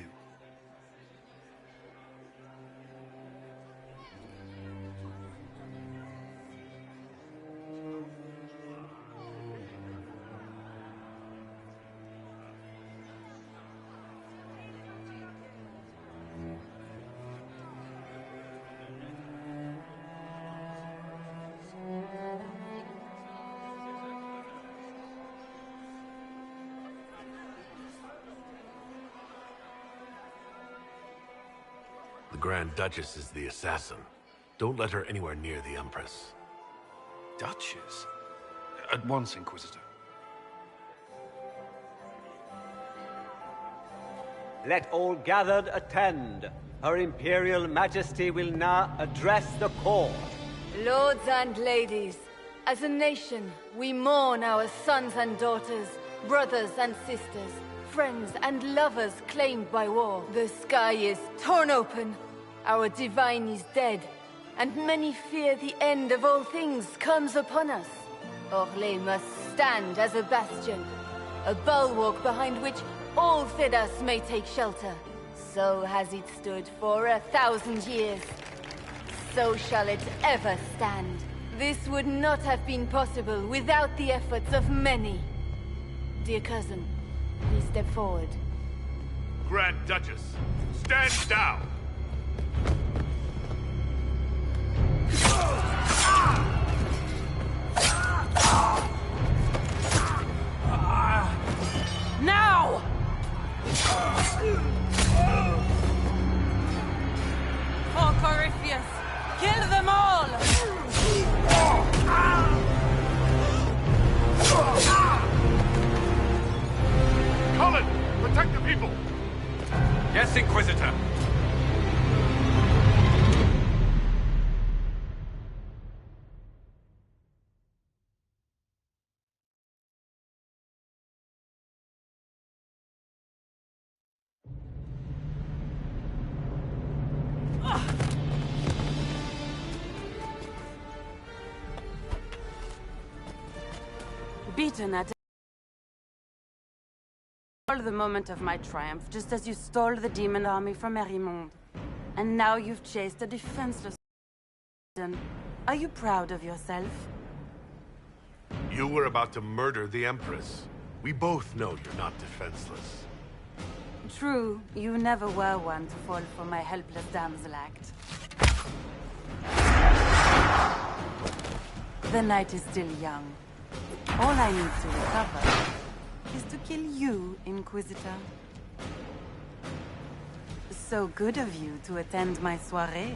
The Grand Duchess is the assassin. Don't let her anywhere near the Empress. Duchess? At once, Inquisitor. Let all gathered attend. Her Imperial Majesty will now address the court. Lords and ladies, as a nation, we mourn our sons and daughters, brothers and sisters, friends and lovers claimed by war. The sky is torn open. Our divine is dead. and many fear the end of all things comes upon us. Orlais must stand as a bastion, a bulwark behind which all Thedas may take shelter. So has it stood for 1,000 years. So shall it ever stand. This would not have been possible without the efforts of many. Dear cousin, please step forward. Grand Duchess, stand down! Now! For Corypheus, kill them all! Colin, protect the people! Yes, Inquisitor. Beaten at the moment of my triumph, just as you stole the demon army from Merimonde. And now you've chased a defenseless citizen. Are you proud of yourself? You were about to murder the Empress. We both know you're not defenseless. True, you never were one to fall for my helpless damsel act. The night is still young. All I need to recover is to kill you, Inquisitor. So good of you to attend my soirée.